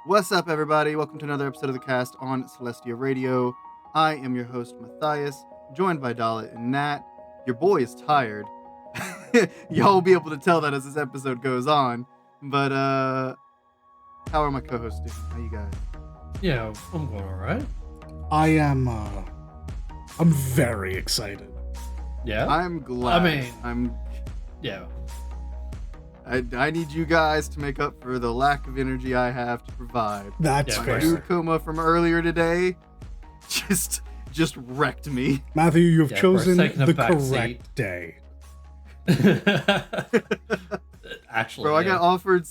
What's up, everybody? Welcome to another episode of the cast on Celestia Radio. I am your host, Matthias, joined by Dalit and Nat. Your boy is tired. Y'all will be able to tell that as this episode goes on. But, how are my co-hosts doing? How you guys? Yeah, I'm going alright. I'm very excited. Yeah? I'm glad. Yeah. I need you guys to make up for the lack of energy I have to provide. That's Yeah, fair. My food coma from earlier today just wrecked me. Matthew, you've Yeah, chosen we're taking a the back correct seat. day. Actually, Bro, I yeah. got offered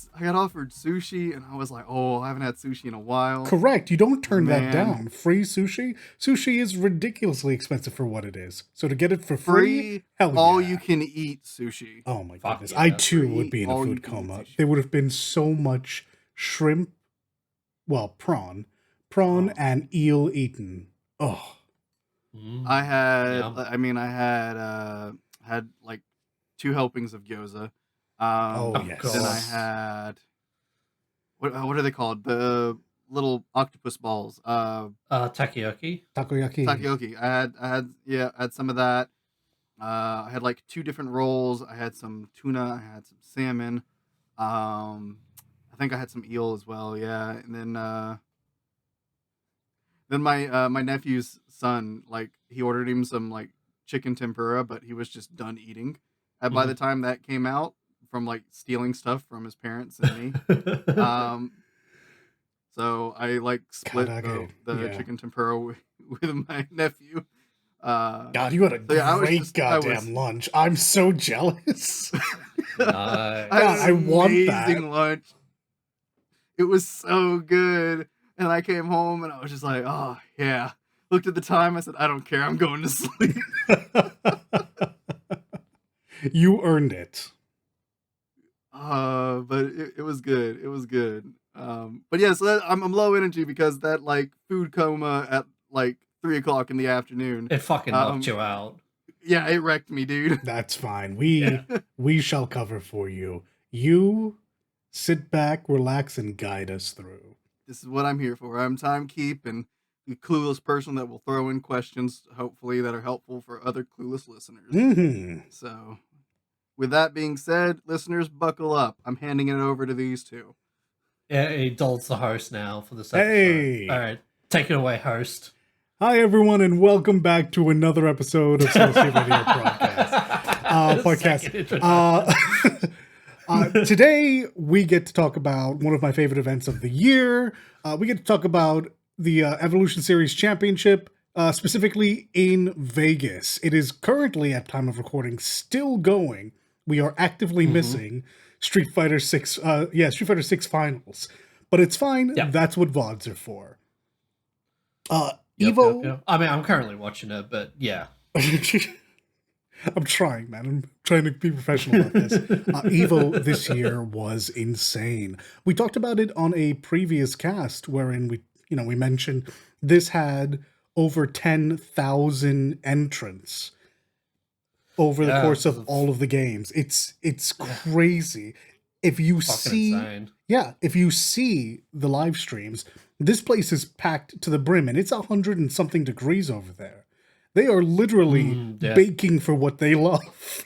sushi, and I was like, oh, I haven't had sushi in a while. Correct. You don't turn Man. that down. Free sushi? Sushi is ridiculously expensive for what it is. So to get it for free, hell all yeah. you can eat sushi. Oh my Fuck goodness. yeah. I too Free, would be in a all you food can eat coma. sushi. There would have been so much shrimp, prawn Oh. and eel eaten. Oh, I had, Yum. had like 2 helpings of gyoza. yes. Then I had, what are they called? The little octopus balls. Takoyaki. takoyaki. Takoyaki. I had some of that. I had like 2 different rolls. I had some tuna. I had some salmon. I think I had some eel as well. Yeah, and then my nephew's son, like, he ordered him some like chicken tempura, but he was just done eating. And by the time that came out, from like stealing stuff from his parents and me, so I like split Karage, the yeah. chicken tempura with my nephew. God, you had a So, yeah, I was great just- I was- goddamn lunch. I'm so jealous. Nice. I had God, I an want amazing that. lunch. It was so good. And I came home and I was just like, oh, yeah. Looked at the time. I said, I don't care. I'm going to sleep. You earned it. But it was good. It was good. But yeah, so I'm low energy because that like food coma at like 3:00 in the afternoon. It fucking knocked you out. Yeah, it wrecked me, dude. That's fine. Yeah. We shall cover for you. You sit back, relax, and guide us through. This is what I'm here for. I'm timekeep and the clueless person that will throw in questions, hopefully, that are helpful for other clueless listeners. Mm-hmm. So, with that being said, listeners, buckle up. I'm handing it over to these two. Yeah, Dol's the host now for this episode. Hey! Alright, take it away, host. Hi, everyone, and welcome back to another episode of Celestia Radio Podcast. Today, we get to talk about one of my favorite events of the year. We get to talk about the Evolution Series Championship, specifically in Vegas. It is currently, at time of recording, still going. We are actively missing Street Fighter 6, Street Fighter 6 finals. But it's fine. Yep. That's what VODs are for. Yep, Evo... yep. I mean, I'm currently watching it, but yeah. I'm trying, man. I'm trying to be professional about this. Evo this year was insane. We talked about it on a previous cast wherein we mentioned this had over 10,000 entrants over the course of all of the games. It's crazy. If you Insane. if you see the live streams, this place is packed to the brim, and it's 100 and something degrees over there. They are literally baking for what they love.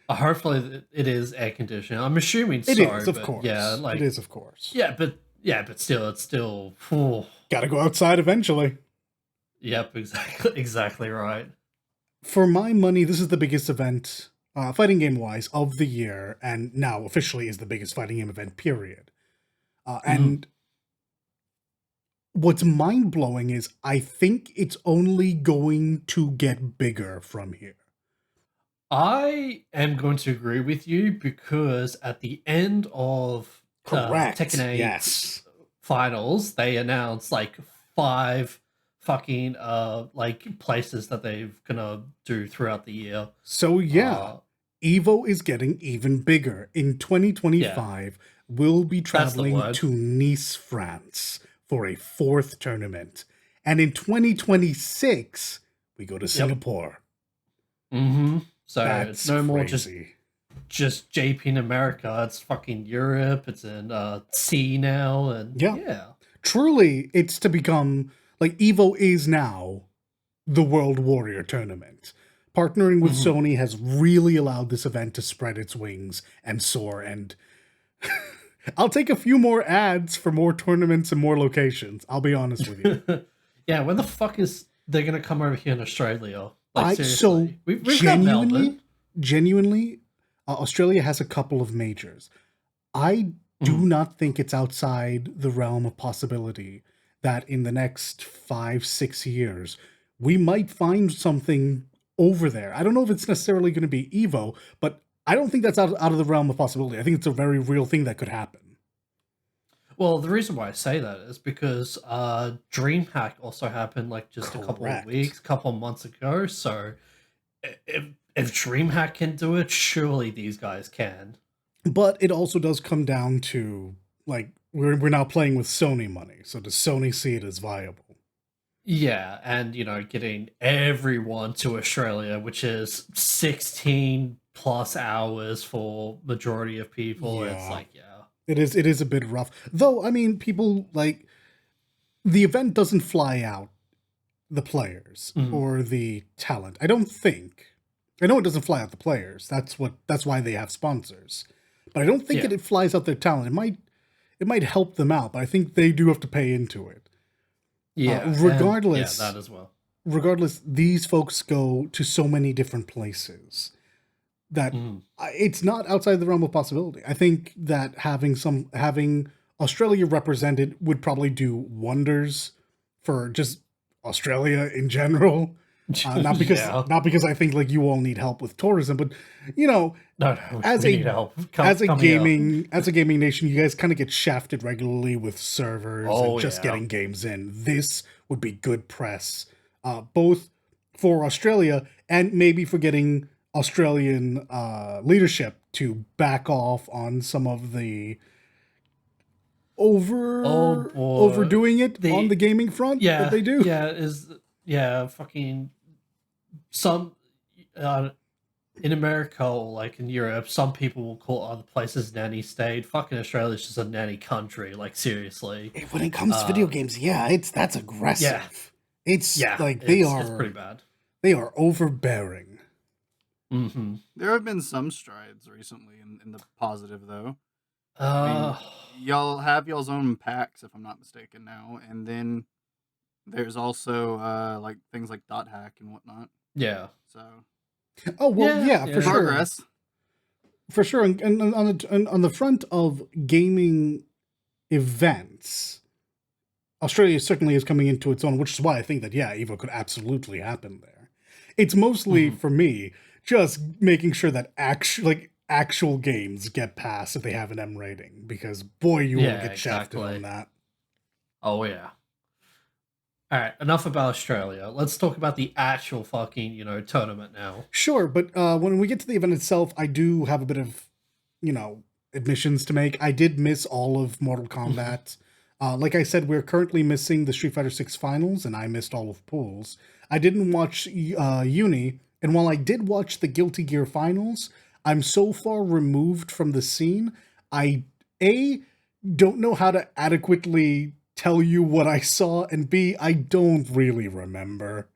Hopefully it is air conditioning. I'm assuming It so. is, of but course. Yeah, like it is, of course. Yeah, but still, it's still. Gotta go outside eventually. Yep, exactly right. For my money, this is the biggest event, fighting game-wise, of the year, and now officially is the biggest fighting game event, period. And what's mind-blowing is I think it's only going to get bigger from here. I am going to agree with you because at the end of Correct. Tekken 8 Yes. finals, they announced like 5 fucking like places that they're gonna do throughout the year. So yeah, Evo is getting even bigger. In 2025, we'll be traveling to Nice, France for a 4th tournament. And in 2026, we go to Singapore. Mm-hmm. So That's no more crazy. just JP in America. It's fucking Europe. It's in C now, and yeah. Truly, it's to become like Evo is now the World Warrior Tournament. Partnering with Sony has really allowed this event to spread its wings and soar. And I'll take a few more ads for more tournaments and more locations. I'll be honest with you. Yeah, when the fuck is they're gonna come over here in Australia? Like, seriously, So we've got Melbourne. genuinely, Australia has a couple of majors. I do not think it's outside the realm of possibility that in the next 5-6 years we might find something over there. I don't know if it's necessarily going to be Evo, but I don't think that's out of the realm of possibility. I think it's a very real thing that could happen. Well, the reason why I say that is because DreamHack also happened like just a couple of weeks, couple of months ago. So if DreamHack can do it, surely these guys can. But it also does come down to, like, we're now playing with Sony money. So does Sony see it as viable? Yeah, and getting everyone to Australia, which is 16 plus hours for majority of people. Yeah. It's like, It is a bit rough. Though, I mean, people, like, the event doesn't fly out the players or the talent. I don't think. I know it doesn't fly out the players. That's why they have sponsors. But I don't think it flies out their talent. It might help them out, but I think they do have to pay into it. Yeah. Regardless, that as well. Regardless, these folks go to so many different places that it's not outside the realm of possibility. I think that having Australia represented would probably do wonders for just Australia in general. Not because I think like you all need help with tourism, but no, as we need help. As a gaming nation, you guys kind of get shafted regularly with servers and just getting games in. This would be good press, both for Australia and maybe for getting Australian leadership to back off on some of the overdoing it on the gaming front that they do. Fucking some in America or like in Europe, some people will call other places nanny state. Fucking Australia's just a nanny country. Like, seriously. When it comes to video games, that's aggressive. It's pretty bad. They are overbearing. There have been some strides recently in the positive, though. I mean, y'all have y'all's own packs, if I'm not mistaken, now, and then there's also like things like dot hack and whatnot. Yeah. So. Oh well, for sure. Progress. For sure, and on the front of gaming events, Australia certainly is coming into its own, which is why I think that Evo could absolutely happen there. It's mostly for me just making sure that actual games get passed if they have an M rating, because boy, you will get shafted on that. Oh yeah. All right, enough about Australia. Let's talk about the actual fucking, tournament now. Sure, but when we get to the event itself, I do have a bit of, admissions to make. I did miss all of Mortal Kombat. Like I said, we're currently missing the Street Fighter 6 finals, and I missed all of pools. I didn't watch Uni, and while I did watch the Guilty Gear finals, I'm so far removed from the scene, I don't know how to adequately tell you what I saw, and B, I don't really remember.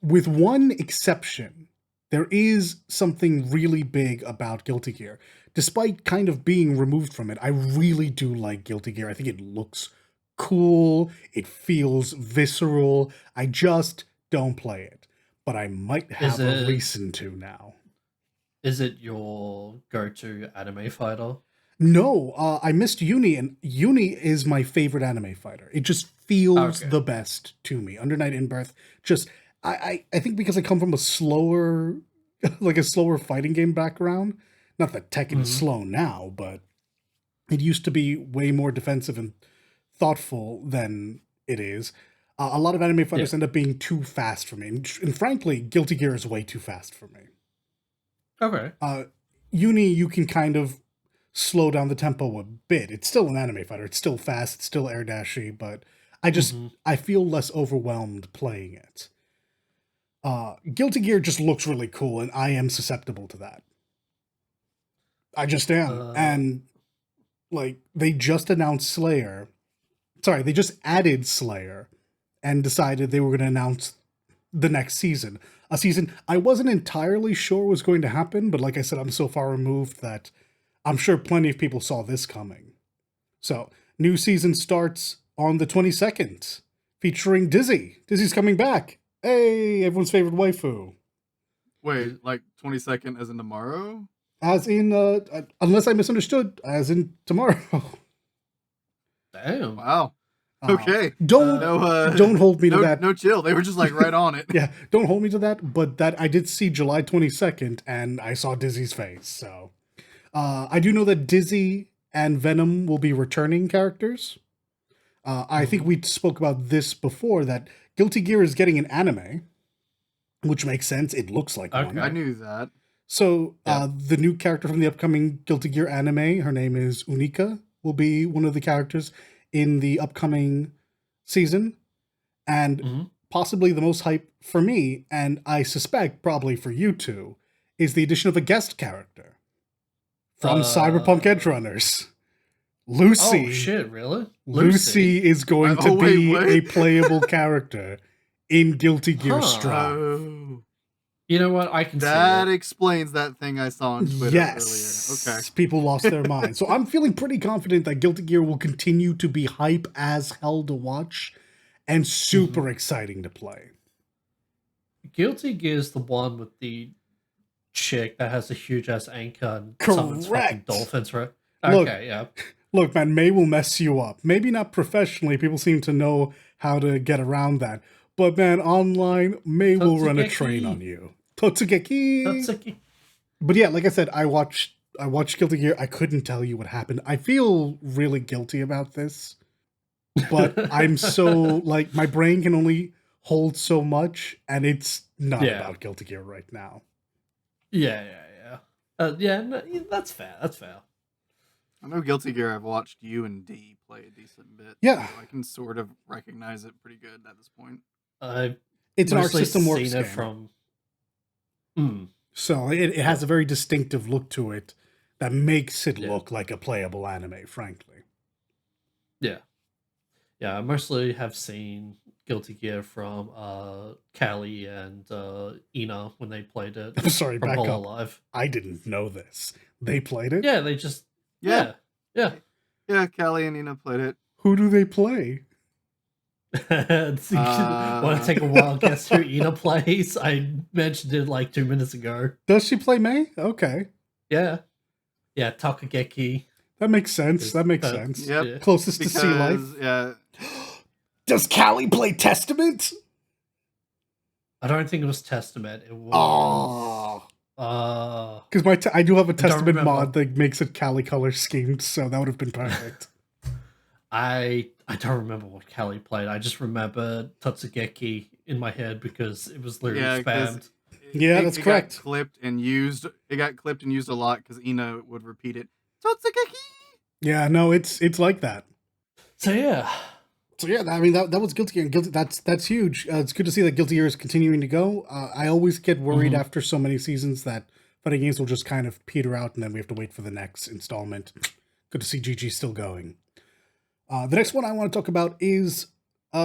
With one exception, there is something really big about Guilty Gear. Despite kind of being removed from it, I really do like Guilty Gear. I think it looks cool, it feels visceral. I just don't play it, but I might have a reason to now. Is it your go-to anime fighter? No, I missed Uni, and Uni is my favorite anime fighter. It just feels the best to me. Under Night in Birth, just I think because I come from a slower fighting game background. Not that Tekken is slow now, but it used to be way more defensive and thoughtful than it is. A lot of anime fighters end up being too fast for me, and frankly, Guilty Gear is way too fast for me. Okay. Uni, you can kind of slow down the tempo a bit. It's still an anime fighter. It's still fast. It's still air dashy, but I feel less overwhelmed playing it. Guilty Gear just looks really cool, and I am susceptible to that. I just am. And like they just announced Slayer. Sorry, they just added Slayer and decided they were going to announce the next season. A season I wasn't entirely sure was going to happen, but like I said, I'm so far removed that I'm sure plenty of people saw this coming. So, new season starts on the 22nd, featuring Dizzy. Dizzy's coming back. Hey, everyone's favorite waifu. Wait, like 22nd as in tomorrow? As in, unless I misunderstood, as in tomorrow. Damn. Wow. Okay. Don't hold me to that. No chill. They were just like right on it. Yeah, don't hold me to that. But that I did see July 22nd, and I saw Dizzy's face. So I do know that Dizzy and Venom will be returning characters. I think we spoke about this before, that Guilty Gear is getting an anime, which makes sense. It looks like one. I knew that. So the new character from the upcoming Guilty Gear anime, her name is Unika, will be one of the characters in the upcoming season. And possibly the most hype for me, and I suspect probably for you two, is the addition of a guest character from Cyberpunk Edgerunners. Lucy. Oh shit, really? Lucy is going to be a playable character in Guilty Gear Strive. Oh. You know what? I can see that it. explains that thing I saw on Twitter earlier. Okay. People lost their mind. So I'm feeling pretty confident that Guilty Gear will continue to be hype as hell to watch and super exciting to play. Guilty Gear is the one with the chick that has a huge ass anchor and summons fucking dolphins, right? Okay, yeah. Look, man, May will mess you up. Maybe not professionally. People seem to know how to get around that. But man, online, May will run a train on you. Totsugeki. But yeah, like I said, I watched Guilty Gear. I couldn't tell you what happened. I feel really guilty about this. But I'm so, like, my brain can only hold so much, and it's not about Guilty Gear right now. Yeah. No, that's fair. That's fair. I know Guilty Gear, I've watched you and D play a decent bit. Yeah. So I can sort of recognize it pretty good at this point. It's an Arc System Works game. From... So it has a very distinctive look to it that makes it look like a playable anime, frankly. Yeah. Yeah, I mostly have seen Guilty Gear from Callie and Ina when they played it. I'm sorry, back up. Alive. I didn't know this. They played it? Yeah, they just... Yeah, Callie and Ina played it. Who do they play? Want to take a wild guess who Ina plays? I mentioned it like 2 minutes ago. Does she play May? Okay. Yeah, Takageki. That makes sense. Sense. Yep. Yeah. Closest to Sea Life. Yeah. Does Callie play Testament? I don't think it was Testament. It was. Because I do have a Testament mod that makes it Callie color schemed, so that would have been perfect. I don't remember what Callie played. I just remember Tatsugeki in my head because it was literally spammed. That's correct. It got clipped and used a lot because Ina would repeat it. Tatsugeki. Yeah, no, it's like that. So yeah, I mean that was Guilty Gear. That's huge. It's good to see that Guilty Gear is continuing to go. I always get worried after so many seasons that fighting games will just kind of peter out, and then we have to wait for the next installment. Good to see GG still going. The next one I want to talk about is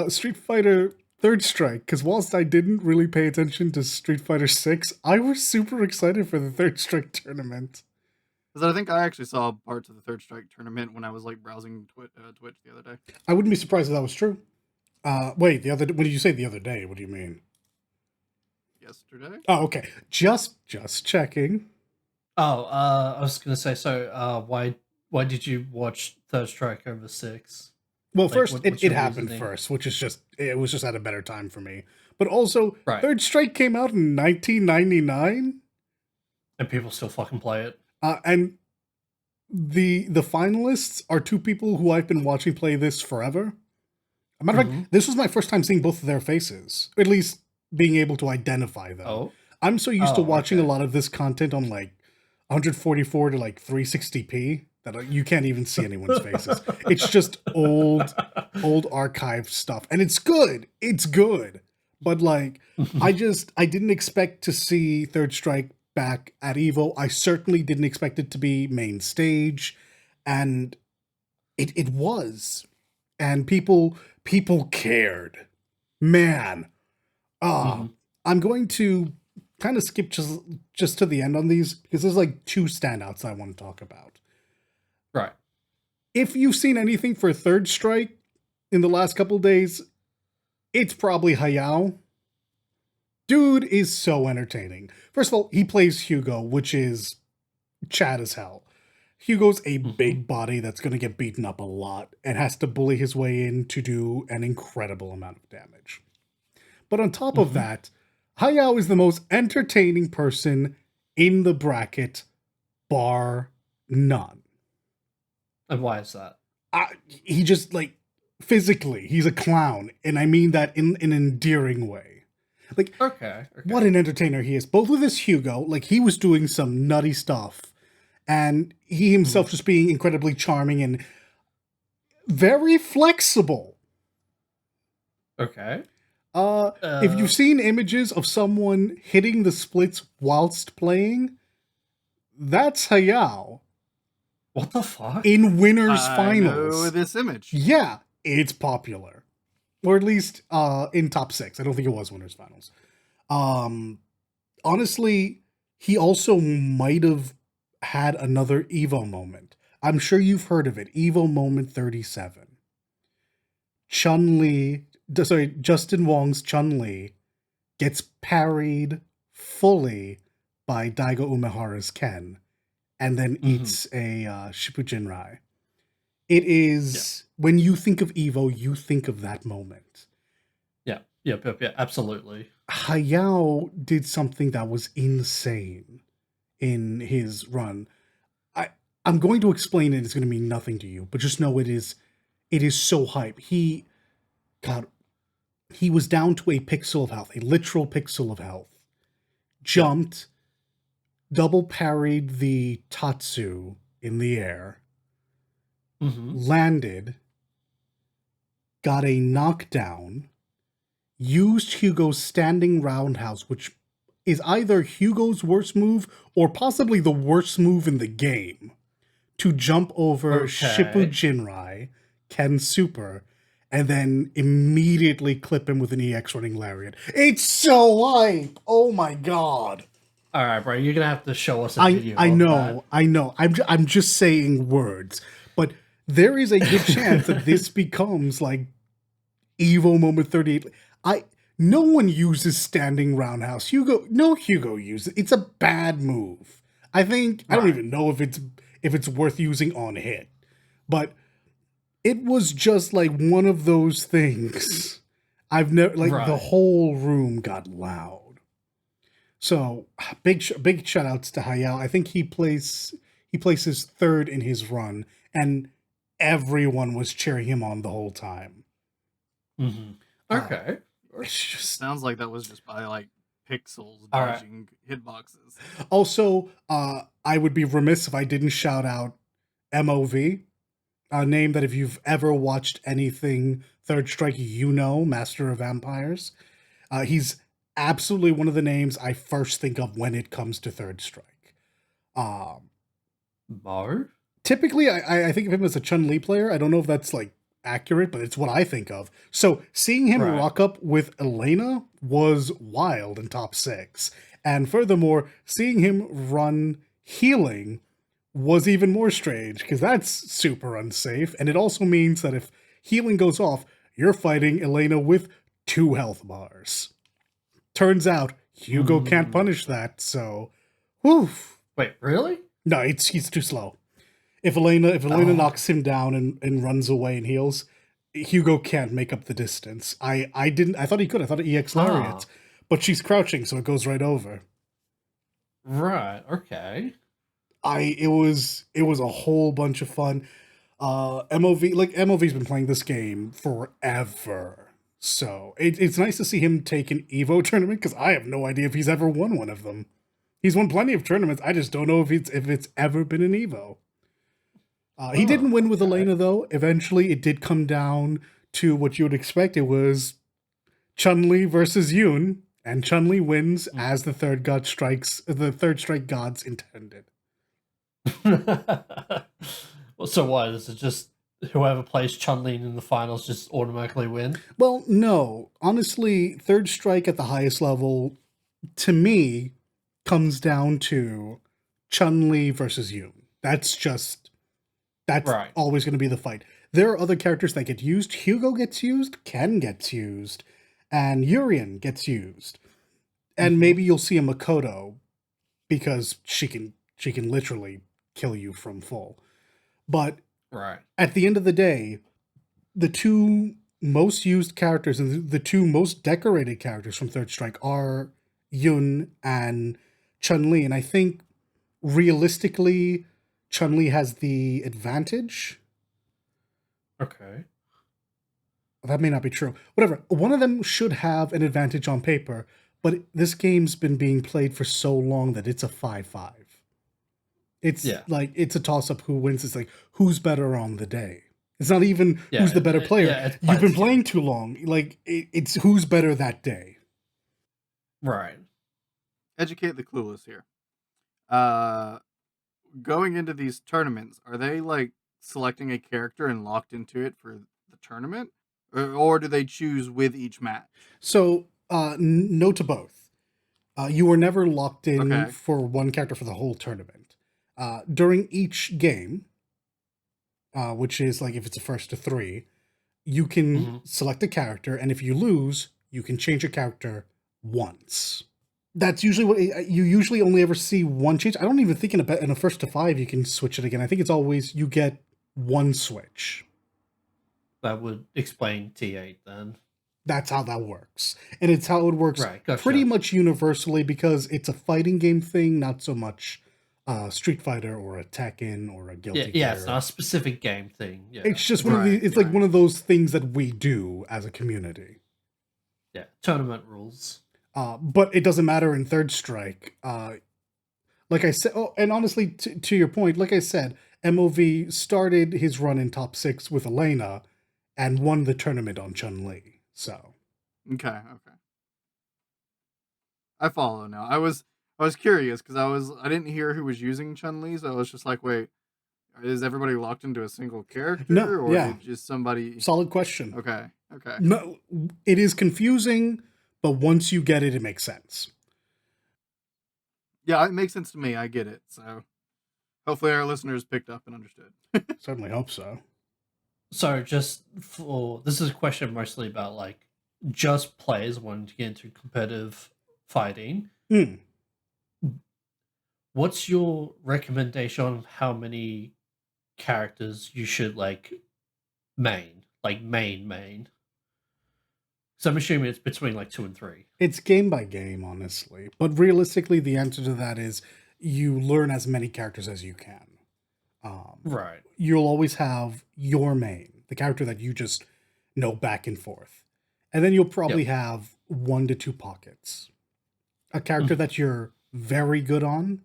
Street Fighter Third Strike, because whilst I didn't really pay attention to Street Fighter 6, I was super excited for the Third Strike tournament. Because I think I actually saw parts of the Third Strike tournament when I was like browsing Twitch the other day. I wouldn't be surprised if that was true. When did you say the other day? What do you mean? Yesterday. Oh, okay. Just checking. Oh, I was gonna say. So, why did you watch Third Strike over 6? Well, first it happened first, it was just at a better time for me. But also, Third Strike came out in 1999, and people still fucking play it. And the finalists are two people who I've been watching play this forever. As a matter of fact, this was my first time seeing both of their faces, at least being able to identify them. Oh. I'm so used to watching a lot of this content on like 144 to like 360p that you can't even see anyone's faces. It's just old archive stuff, and it's good. It's good, but like I didn't expect to see Third Strike back at Evo. I certainly didn't expect it to be main stage, and it was. And people cared. Man. Mhm. I'm going to kind of skip just to the end on these because there's like two standouts I want to talk about. Right. If you've seen anything for Third Strike in the last couple days, it's probably Hayao. Dude is so entertaining. First of all, he plays Hugo, which is Chad as hell. Hugo's a big body that's going to get beaten up a lot and has to bully his way in to do an incredible amount of damage. But on top of that, Hayao is the most entertaining person in the bracket, bar none. And why is that? He just, like, physically, he's a clown. And I mean that in an endearing way. Like, Okay. what an entertainer he is. Both with his Hugo, like, he was doing some nutty stuff. And he himself just being incredibly charming and very flexible. Okay. If you've seen images of someone hitting the splits whilst playing, that's Hayao. What the fuck? In winners finals. I know this image. Yeah, it's popular. Or at least in top 6. I don't think it was winners finals. Honestly, he also might have had another Evo moment. I'm sure you've heard of it. Evo moment 37. Justin Wong's Chun-Li gets parried fully by Daigo Umehara's Ken and then eats a Shippujinrai. It is, when you think of Evo, you think of that moment. Yeah, absolutely. Hayao did something that was insane in his run. I'm going to explain it. It's going to mean nothing to you, but just know it is so hype. He was down to a pixel of health, a literal pixel of health. Jumped, double parried the Tatsu in the air, landed, got a knockdown, used Hugo's standing roundhouse, which is either Hugo's worst move or possibly the worst move in the game, to jump over Shippujinrai, Ken Super, and then immediately clip him with an EX running lariat. It's so hype! Oh my god! All right, bro, you're gonna have to show us a video. I know. I'm just saying words, but there is a good chance that this becomes like Evo moment 38. No one uses standing roundhouse. Hugo uses it. It's a bad move. I think I don't even know if it's worth using on hit, but it was just like one of those things. I've never the whole room got loud. So big shout outs to Hayao. I think he places third in his run, and everyone was cheering him on the whole time. Okay. It just sounds like that was just by like pixels dodging hitboxes. Also, I would be remiss if I didn't shout out MOV, a name that if you've ever watched anything Third Strike, Master of Vampires. He's absolutely one of the names I first think of when it comes to Third Strike. Typically, I think of him as a Chun-Li player. I don't know if that's like accurate, but it's what I think of. So seeing him rock up with Elena was wild in top 6. And furthermore, seeing him run healing was even more strange because that's super unsafe. And it also means that if healing goes off, you're fighting Elena with 2 health bars. Turns out Hugo can't punish that, so woof. Wait, really? No, he's too slow. If Elena knocks him down and runs away and heals, Hugo can't make up the distance. I thought he could. I thought it EX Lariat. But she's crouching, so it goes right over. Right, okay. It was a whole bunch of fun. MOV's been playing this game forever. So it's nice to see him take an Evo tournament, because I have no idea if he's ever won one of them. He's won plenty of tournaments. I just don't know if it's ever been an Evo. He didn't win with Elena, though. Eventually, it did come down to what you would expect. It was Chun-Li versus Yoon, And Chun-Li wins as the third strike gods intended. Well, so what? Is it just whoever plays Chun-Li in the finals just automatically win? Well, no. Honestly, third strike at the highest level, to me, comes down to Chun-Li versus Yoon. That's Right. always going to be the fight. There are other characters that get used. Hugo gets used, Ken gets used, and Urien gets used. And maybe you'll see a Makoto because she can literally kill you from full. But Right. at the end of the day, the two most used characters and the two most decorated characters from Third Strike are Yun and Chun-Li. And I think realistically, Chun-Li has the advantage. Okay. That may not be true. Whatever. One of them should have an advantage on paper, but this game's been being played for so long that it's a 5-5. It's like, it's a toss-up who wins. It's like, who's better on the day? It's not even who's the better player. You've been playing too long. Like, it's who's better that day. Right. Educate the clueless here. Going into these tournaments, are they like selecting a character and locked into it for the tournament? Or do they choose with each match? So, no to both. You were never locked in for one character for the whole tournament. During each game, which is like if it's a first to 3, you can select a character, and if you lose, you can change your character once. That's usually what you usually only ever see one change. I don't even think in a first to 5 you can switch it again. I think it's always you get one switch. That would explain T8 then. That's how that works. And it's how it works pretty much universally because it's a fighting game thing, not so much Street Fighter or a Tekken or a Guilty Gear. Yeah, it's not a specific game thing. Yeah. It's just one of the. It's like one of those things that we do as a community. Yeah, tournament rules. But it doesn't matter in Third Strike. Like I said, and honestly, to your point, like I said, MOV started his run in top 6 with Elena, and won the tournament on Chun-Li. So. Okay. I follow now. I was curious because I didn't hear who was using Chun-Li, so I was just like, wait, is everybody locked into a single character? No, or just somebody? Solid question. Okay. No, it is confusing, but once you get it, it makes sense. Yeah, it makes sense to me. I get it. So hopefully our listeners picked up and understood. Certainly hope so. So this is a question mostly about like just players wanting to get into competitive fighting. What's your recommendation on how many characters you should like main? So I'm assuming it's between like 2 and 3. It's game by game, honestly. But realistically, the answer to that is you learn as many characters as you can. Right. You'll always have your main, the character that you just know back and forth. And then you'll probably have 1 to 2 pockets. A character that you're very good on.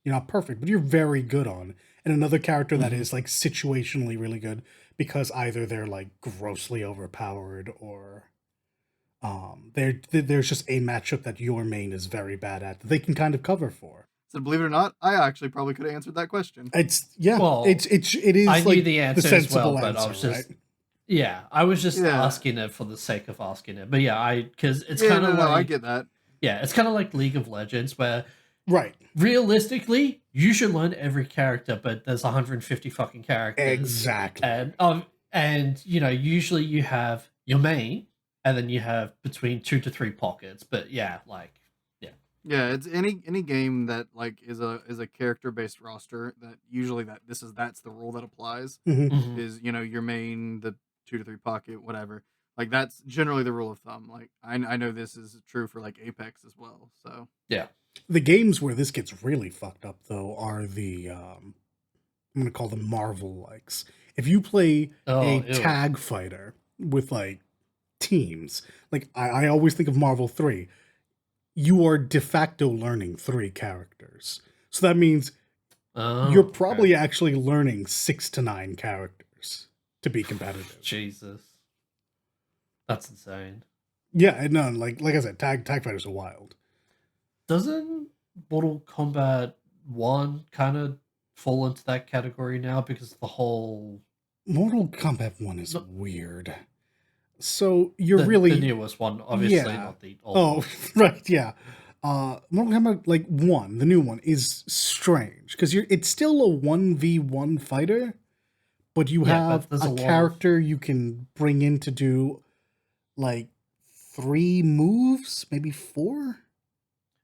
You're not perfect, but you're very good on. And another character that is like situationally really good because either they're like grossly overpowered or there's just a matchup that your main is very bad at that they can kind of cover for. So believe it or not, I actually probably could have answered that question. It is. I like knew the answer as well, but answer, I was just right? I was just asking it for the sake of asking it. But because it's kind of like I get that. Yeah, it's kind of like League of Legends where realistically, you should learn every character, but there's 150 fucking characters. Exactly. And usually you have your main, and then you have between 2 to 3 pockets. But yeah, it's any game that like is a character based roster that usually that's the rule that applies. Is your main, the 2 to 3 pocket, whatever. Like that's generally the rule of thumb. Like I know this is true for like Apex as well. So yeah. The games where this gets really fucked up, though, are the, I'm going to call them Marvel likes. If you play tag fighter with, like, teams, like, I always think of Marvel 3, you are de facto learning 3 characters. So that means you're probably actually learning 6 to 9 characters to be competitive. Jesus. That's insane. Yeah, no, like I said, tag fighters are wild. Doesn't Mortal Kombat 1 kind of fall into that category now because the whole Mortal Kombat 1 is the, weird. So you're the really, newest one, obviously yeah. not the old Oh, one. right, yeah. Mortal Kombat like 1, the new one, is strange because it's still a 1v1 fighter, but you Yeah, have but there's a a lot of character you can bring in to do like 3 moves, maybe 4.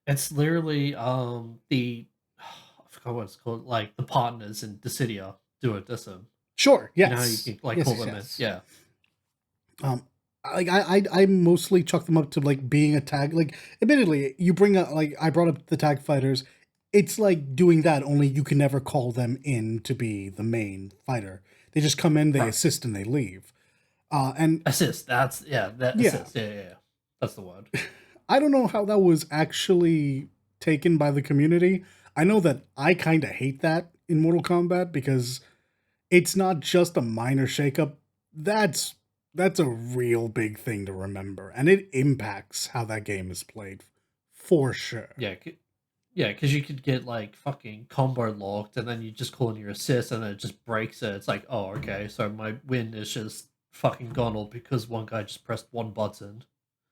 it's literally the I forgot what it's called, like the partners in Dissidia do it. That's them. Sure, You know how you yes. can like Yes, call yes, them in. yes. Yeah. Um, like I mostly chalk them up to like being a tag. Like, admittedly, you bring up like I brought up the tag fighters. It's like doing that, only you can never call them in to be the main fighter. They just come in, they Right. assist, and they leave. And Assist. That's that yeah, assist. Yeah. That's the word. I don't know how that was actually taken by the community. I know that I kind of hate that in Mortal Kombat because it's not just a minor shakeup. That's that's a real big thing to remember, and it impacts how that game is played for sure. Yeah. Yeah, because you could get like fucking combo locked, and then you just call in your assist, and then it just breaks it. It's like, oh, okay, so my win is just fucking gone all because one guy just pressed one button.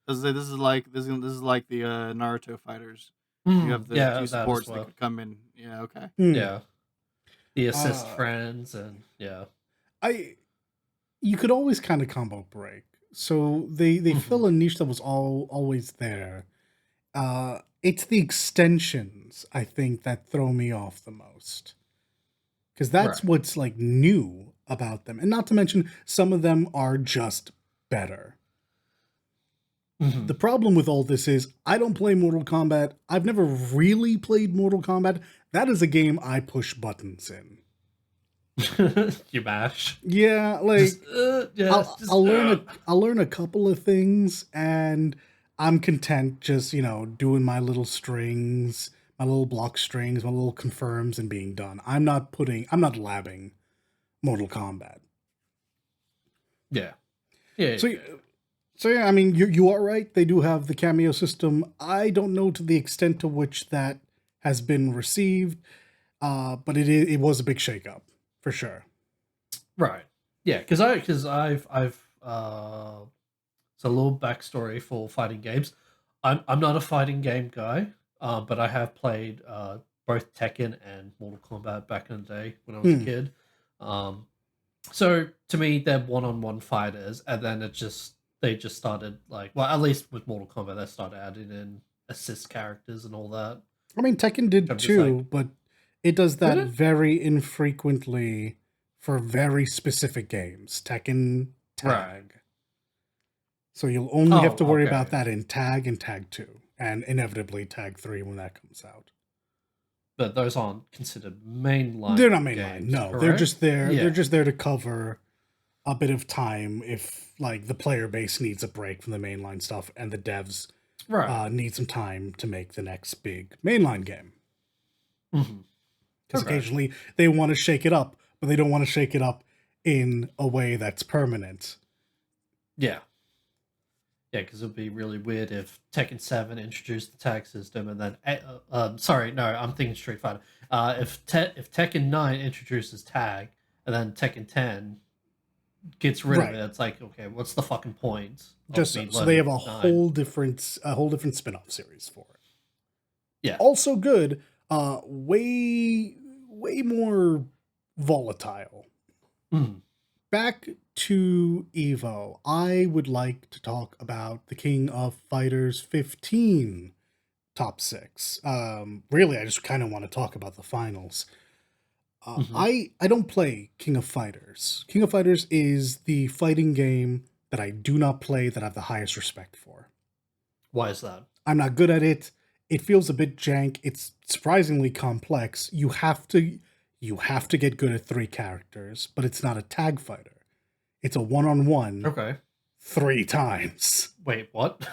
This is like the Naruto fighters. You have the Yeah, two that as supports that well. could come in. Yeah, okay. Hmm. Yeah, the assist Uh, friends, and yeah. I You could always kind of combo break, so they Mhm. fill a niche that was always there. It's the extensions I think that throw me off the most because that's Right. what's like new about them, and not to mention some of them are just better. The Mhm. problem with all this is I don't play Mortal Kombat. I've never really played Mortal Kombat. That is a game I push buttons in. You mash. Yeah, Just like yes, just I'll learn a couple of things and I'm content just, doing my little strings, my little block strings, my little confirms and being done. I'm not labbing Mortal Kombat. yeah. Yeah. So So yeah, I mean, you are right. They do have the cameo system. I don't know to the extent to which that has been received, but it was a big shakeup for sure. Right. Yeah, because I've it's a little backstory for fighting games. I'm not a fighting game guy, but I have played both Tekken and Mortal Kombat back in the day when I was a Hmm. kid. Um, so to me, they're one-on-one fighters, and then they just started like, well, at least with Mortal Kombat, they started adding in assist characters and all that. I mean, Tekken So did I'm just like, too, but it does did that it? very infrequently for very specific games. Tekken Right. Tag. So you'll only have Oh, to worry about okay. that in Tag and Tag 2, and inevitably Tag 3 when that comes out. But those aren't considered They're mainline not mainline. games, No, they're correct? just there. They're Yeah. just there to cover a bit of time if like the player base needs a break from the mainline stuff and the devs Right. need some time to make the next big mainline game. Hmm. Because Okay. occasionally they want to shake it up, but they don't want to shake it up in a way that's permanent. Yeah. Yeah, because it would be really weird if Tekken 7 introduced the tag system and then, sorry, no, I'm thinking Street Fighter. If Tekken 9 introduces tag and then Tekken 10 gets rid of Right. it, it's like, okay, what's the fucking point of Just me so they have learning 9? a whole different spin-off series for it. Yeah. Also good, way more volatile. Mm. Back to Evo, I would like to talk about the King of Fighters 15 top 6. Really, I just kind of want to talk about the finals. Hmm. I don't play King of Fighters. King of Fighters is the fighting game that I do not play that I have the highest respect for. Why is that? I'm not good at it. It feels a bit jank. It's surprisingly complex. You have to get good at 3 characters, but it's not a tag fighter. It's a one-on-one Okay. 3 times. Wait, what?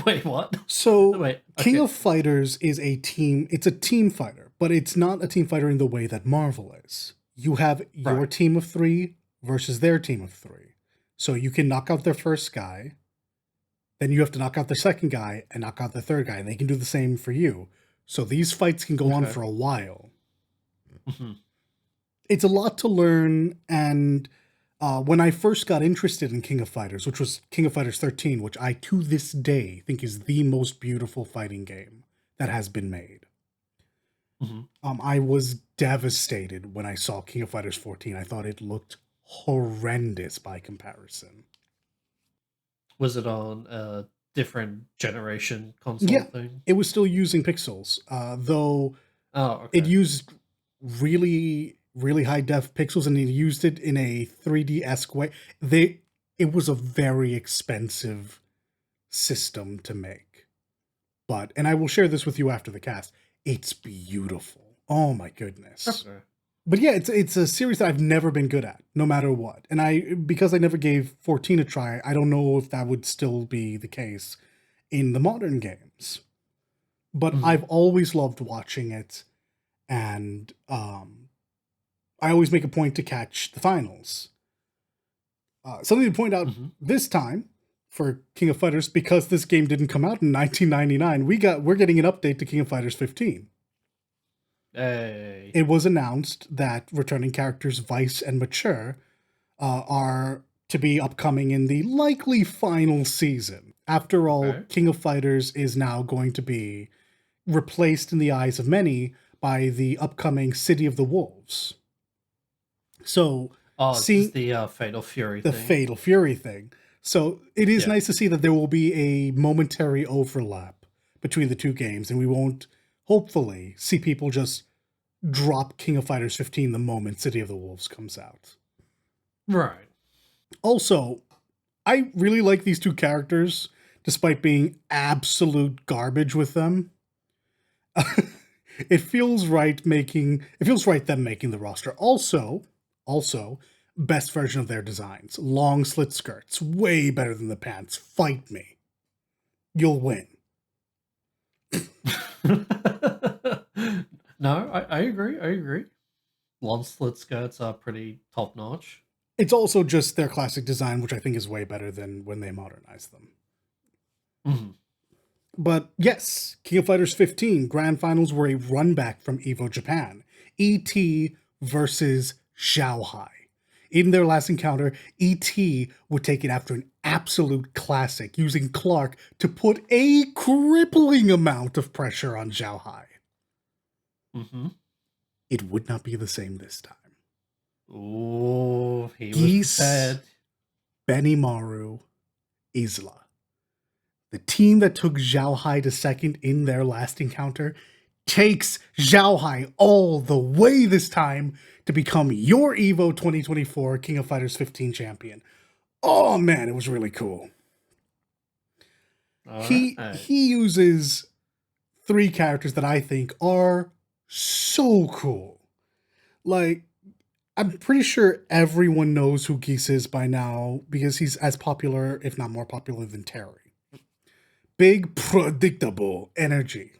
Wait, what? So Wait, King okay. of Fighters is it's a team fighter, but it's not a team fighter in the way that Marvel is. You have your Right. team of 3 versus their team of 3. So you can knock out their first guy, Then you have to knock out the second guy and knock out the third guy, and they can do the same for you. So these fights can go on for a while. Mm-hmm. It's a lot to learn, and when I first got interested in King of Fighters, which was King of Fighters 13, which I to this day think is the most beautiful fighting game that has been made. Mm-hmm. I was devastated when I saw King of Fighters 14. I thought it looked horrendous by comparison. Was it on a different generation console thing? It was still using pixels, though okay. It used really, really high def pixels, and it used it in a 3D-esque way. It was a very expensive system to make. And I will share this with you after the cast. It's beautiful. Oh my goodness. Okay. But yeah, it's a series that I've never been good at, no matter what. And because I never gave 14 a try, I don't know if that would still be the case in the modern games. But I've always loved watching it, and I always make a point to catch the finals. Something to point out this time for King of Fighters, because this game didn't come out in 1999, we're getting an update to King of Fighters 15. Hey. It was announced that returning characters Vice and Mature are to be upcoming in the likely final season. After all, King of Fighters is now going to be replaced in the eyes of many by the upcoming City of the Wolves. So, seeing the Fatal Fury thing. The Fatal Fury thing. So it is nice to see that there will be a momentary overlap between the two games, and we won't, hopefully, see people just drop King of Fighters 15 the moment City of the Wolves comes out. Right. Also, I really like these two characters, despite being absolute garbage with them. It feels right them making the roster. Also, best version of their designs. Long slit skirts, way better than the pants. Fight me. You'll win. No, I agree. Long slit skirts are pretty top notch. It's also just their classic design, which I think is way better than when they modernized them. Mm-hmm. But yes, King of Fighters 15 Grand Finals were a run back from EVO Japan. ET versus Xiaohai. In their last encounter, ET would take it after an absolute classic, using Clark to put a crippling amount of pressure on Xiaohai. It would not be the same this time. Oh, he Geese, was bad. Benimaru, Isla. The team that took Xiaohai to second in their last encounter takes Xiaohai all the way this time to become your EVO 2024 King of Fighters 15 champion. Oh man, it was really cool. He uses 3 characters that I think are so cool. Like, I'm pretty sure everyone knows who Geese is by now because he's as popular, if not more popular, than Terry. Big, predictable energy.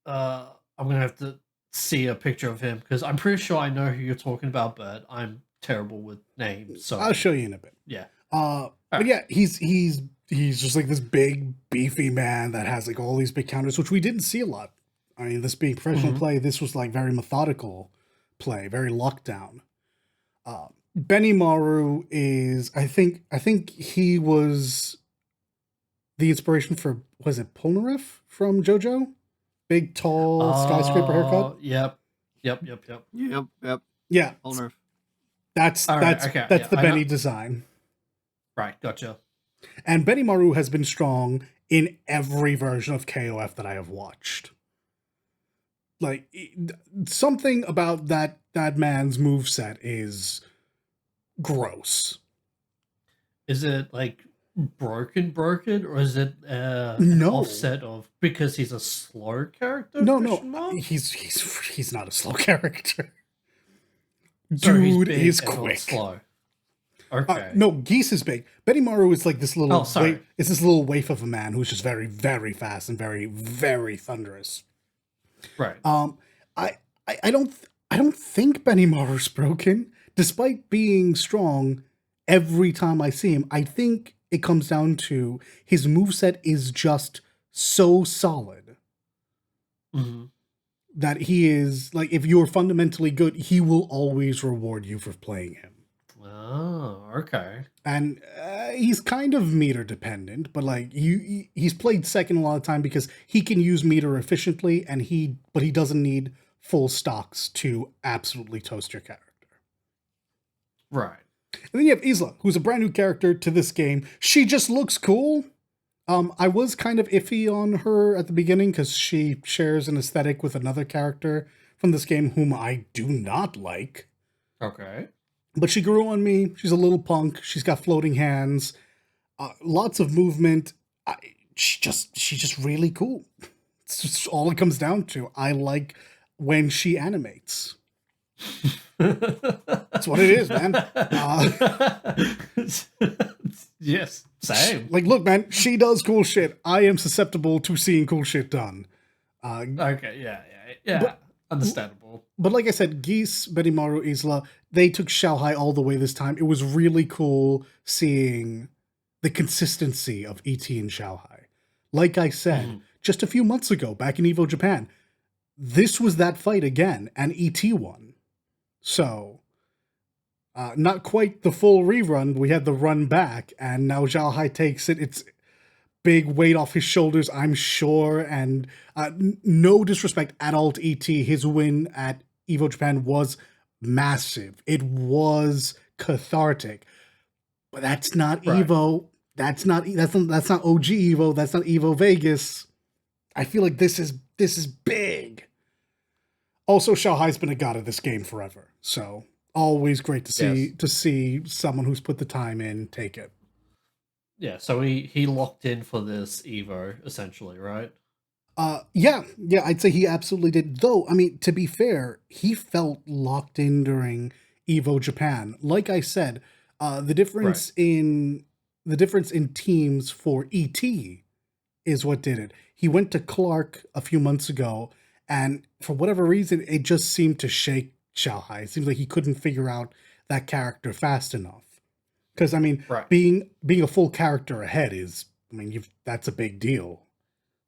I'm gonna have to see a picture of him because I'm pretty sure I know who you're talking about, but I'm terrible with names. So I'll show you in a bit. Yeah. But yeah, he's just like this big, beefy man that has like all these big counters, which we didn't see a lot. I mean, this being professional play, this was like very methodical play, very lockdown. Benimaru is, I think he was the inspiration for, was it Polnareff from JoJo? Big, tall, skyscraper haircut? Yep. Yeah. Polnareff. That's the Benny design. Right, gotcha. And Benimaru has been strong in every version of KOF that I have watched. Like, something about that man's moveset is gross. Is it like broken, or is it offset of because he's a slow character? No, he's not a slow character. Dude is quick. Slow. Okay. No, Geese is big. Benimaru is like this little it's this little waif of a man who's just very, very fast and very, very thunderous. Right. I don't think Benimaru's broken, despite being strong. Every time I see him, I think it comes down to his moveset is just so solid that he is, like, if you're fundamentally good, he will always reward you for playing him. Oh, okay. And he's kind of meter dependent, but like he's played second a lot of time because he can use meter efficiently, but he doesn't need full stocks to absolutely toast your character. Right. And then you have Isla, who's a brand new character to this game. She just looks cool. I was kind of iffy on her at the beginning because she shares an aesthetic with another character from this game whom I do not like. Okay. But she grew on me. She's a little punk. She's got floating hands, lots of movement. She's just really cool. It's just all it comes down to. I like when she animates. That's what it is, man. Yes, same. Like, look, man, she does cool shit. I am susceptible to seeing cool shit done. Okay, yeah. Understandable. But like I said, Geese, Benimaru, Isla, they took Xiaohai all the way this time. It was really cool seeing the consistency of ET and Xiaohai. Like I said, just a few months ago, back in Evo Japan, this was that fight again, and ET won. So, not quite the full rerun. We had the run back, and now Xiaohai takes it. It's big weight off his shoulders, I'm sure, and no disrespect at all to ET. His win at Evo Japan was massive. It was cathartic, but that's not right. Evo. That's not OG Evo. That's not Evo Vegas. I feel like this is big. Also, Xiaohai's been a god of this game forever, so always great to see someone who's put the time in take it. Yeah, so he locked in for this Evo, essentially, right? Yeah, I'd say he absolutely did. Though, I mean, to be fair, he felt locked in during Evo Japan. Like I said, the difference in teams for ET is what did it. He went to Clark a few months ago, and for whatever reason, it just seemed to shake Xiaohai. It seems like he couldn't figure out that character fast enough. Because, I mean, being a full character ahead is, I mean, that's a big deal.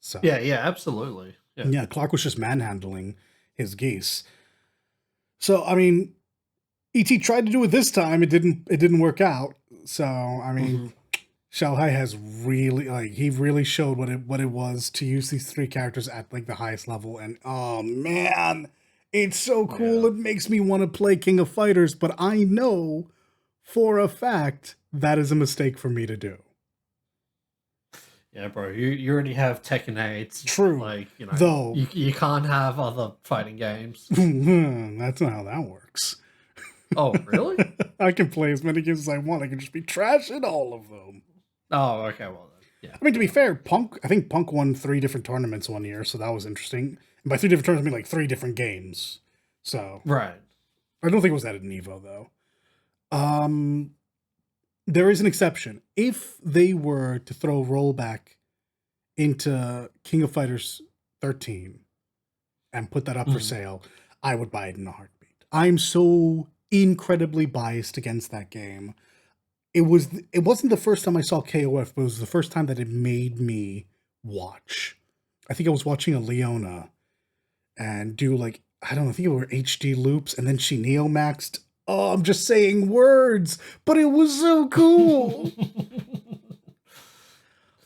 So yeah, absolutely. Yeah, Clark was just manhandling his Geese. So, I mean, ET tried to do it this time. It didn't work out. So, I mean, Xiaohai has really, he really showed what it was to use these three characters at, the highest level. And, oh, man, it's so cool. Yeah. It makes me want to play King of Fighters, but I know for a fact that is a mistake for me to do. Yeah, bro, you already have Tekken 8. True. Though you can't have other fighting games. That's not how that works. Oh, really? I can play as many games as I want. I can just be trashing all of them. Oh, okay, well then. Yeah. I mean, to be fair, I think Punk won 3 different tournaments one year, so that was interesting. And by 3 different tournaments, I mean 3 different games. So right. I don't think it was that at Evo though. There is an exception. If they were to throw rollback into King of Fighters 13 and put that up for sale, I would buy it in a heartbeat. I'm so incredibly biased against that game. It wasn't the first time I saw KOF, but it was the first time that it made me watch. I think I was watching a Leona and do I don't know, I think it were HD loops, and then she Neo-maxed. Oh, I'm just saying words, but it was so cool.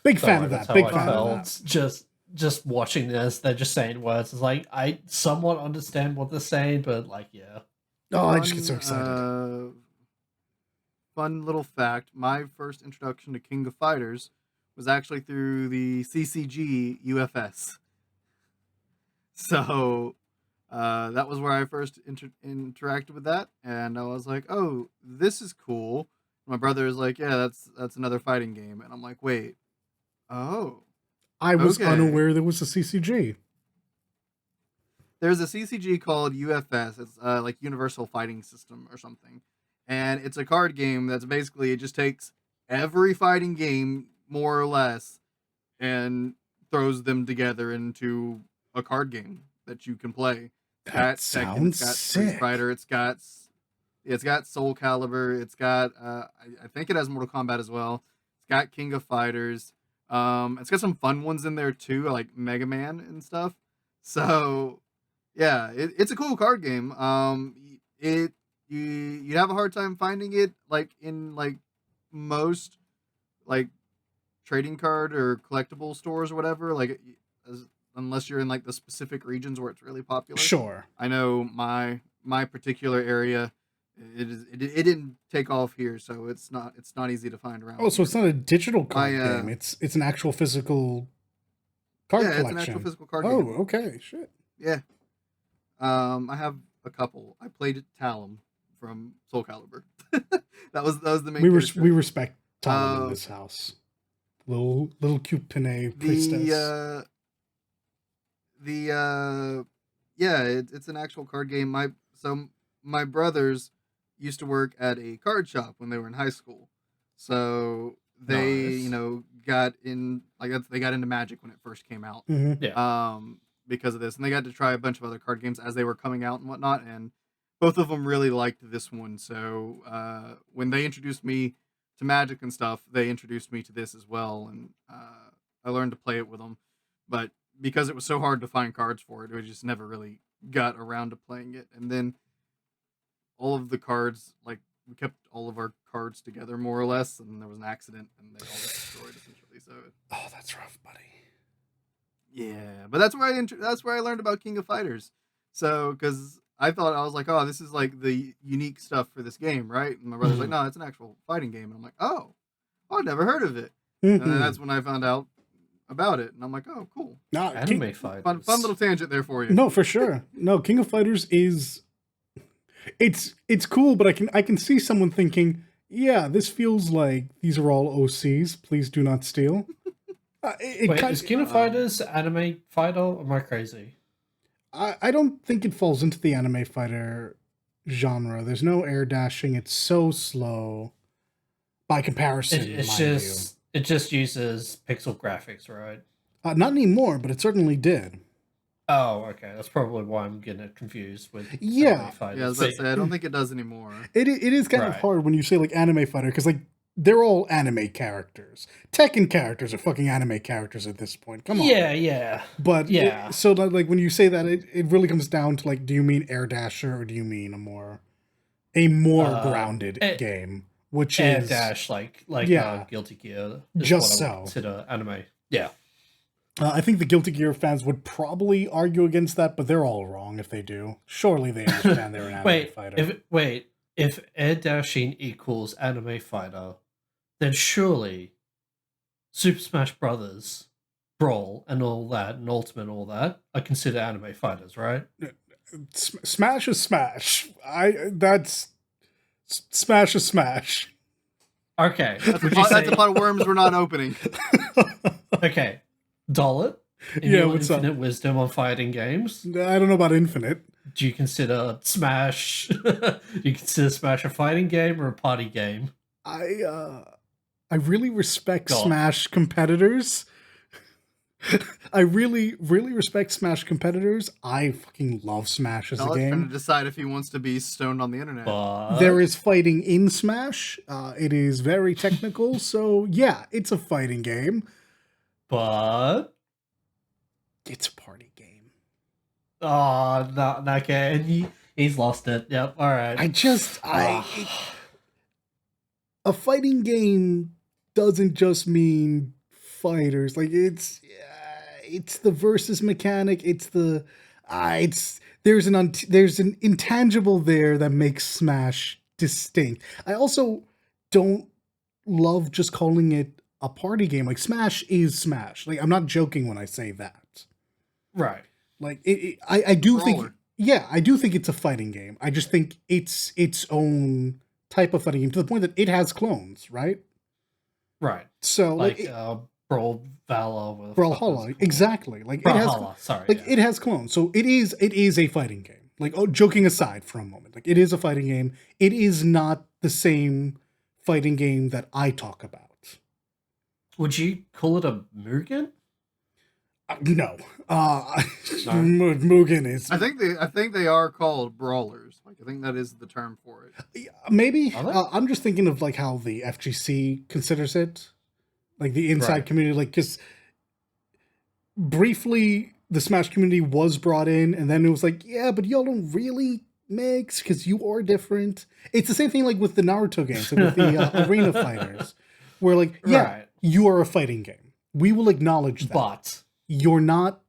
Big fan of that. Big fan of that. Just watching this, they're just saying words. It's I somewhat understand what they're saying, but yeah. Oh, I just get so excited. Fun little fact: my first introduction to King of Fighters was actually through the CCG UFS. So that was where I first interacted with that, and I was like, "Oh, this is cool." My brother is like, "Yeah, that's another fighting game," and I'm like, "Wait, oh." I was unaware there was a CCG. There's a CCG called UFS. It's Universal Fighting System or something, and it's a card game that's basically, it just takes every fighting game more or less and throws them together into a card game that you can play. That sounds sick. Street Fighter. It's got Soul Calibur. It's got I think it has Mortal Kombat as well. It's got King of Fighters. It's got some fun ones in there too, like Mega Man and stuff. So yeah, it's a cool card game. It you have a hard time finding it like in like most like trading card or collectible stores or whatever. Like unless you're in like the specific regions where it's really popular. Sure. I know my particular area. It didn't take off here, so it's not easy to find around. Oh, so it's not a digital card I, game. It's an actual physical card yeah, collection. it's an actual physical card Oh, game. okay, shit. Yeah. I have a couple. I played Talum from Soul Calibur. that was the main. We respect Tom in this house. Little cute Pinay priestess. Yeah, it's an actual card game. My brothers used to work at a card shop when they were in high school, so they Nice. got in they got into Magic when it first came out. Mm-hmm. Yeah. Because of this, and they got to try a bunch of other card games as they were coming out and whatnot, and both of them really liked this one. So when they introduced me to Magic and stuff, they introduced me to this as well, and I learned to play it with them. But because it was so hard to find cards for it, we just never really got around to playing it. And then all of the cards, like we kept all of our cards together more or less, and there was an accident, and they all got destroyed essentially. So Oh, that's rough, buddy. yeah, but that's where I learned about King of Fighters. So because I was like, oh, this is like the unique stuff for this game, right? And my brother's like, no, it's an actual fighting game, and I'm like, oh, I've never heard of it. And then that's when I found out about it, and I'm like, oh, cool. No, Anime fighters. Fun little tangent there for you. No, for sure. No, King of Fighters is it's cool, but I can see someone thinking, yeah, this feels like these are all OCs. Please do not steal. Wait, is King of Fighters anime fighter? Or am I crazy? I don't think it falls into the anime fighter genre. There's no air dashing. It's so slow by comparison. It just uses pixel graphics, right? Not anymore, but it certainly did. Oh, okay. That's probably why I'm getting it confused with Yeah. anime fighters. Yeah, I was about to say, I don't think it does anymore. It is kind of Right. hard when you say like anime fighter because like they're all anime characters. Tekken characters are fucking anime characters at this point. Come on. Yeah. But Yeah. so like when you say that, it really comes down to like, do you mean Air Dasher or do you mean a more grounded game, which Air is Dash, like Yeah. Guilty Gear. Is Just what I so. would consider anime. Yeah. I think the Guilty Gear fans would probably argue against that, but they're all wrong if they do. Surely they understand they're an anime fighter. If air dashing equals anime fighter, then surely Super Smash Brothers, Brawl, and all that, and Ultimate, and all that, are considered anime fighters, right? Smash is Smash. Smash is Smash. Okay. That's a pot of worms we're not opening. Okay. Dollet, in Yeah, your what's up? infinite wisdom on fighting games, I don't know about Infinite. do you consider Smash a fighting game or a party game? I really respect God. Smash competitors. I really respect Smash competitors. I fucking love Smash as a Alex trying to game. decide if he wants to be stoned on the internet. But There is fighting in Smash. It is very technical, so yeah, it's a fighting game. but It's a party game. oh, not okay. He's lost it. Yep. All right. A fighting game doesn't just mean fighters. Like it's the versus mechanic. There's an intangible there that makes Smash distinct. I also don't love just calling it a party game. Like Smash is Smash. Like I'm not joking when I say that. Right. Like I do think Brawler. I do think it's a fighting game. I just think it's its own type of fighting game to the point that it has clones, right? Right. So Like Brawl Valor with Brawlhalla, exactly. Like it has Brawlhalla. Sorry. like yeah. it has clones. So it is a fighting game. Like joking aside for a moment, like it is a fighting game. It is not the same fighting game that I talk about. Would you call it a Mugen? No. No. Mugen is I think they are called brawlers. Like I think that is the term for it. maybe. Are they? I'm just thinking of like how the FGC considers it. like the inside Right. community, like, because briefly the Smash community was brought in, and then it was like, yeah, but y'all don't really mix because you are different. It's the same thing like with the Naruto games, like with the arena fighters, where like, yeah, Right. you are a fighting game. We will acknowledge that. But You're not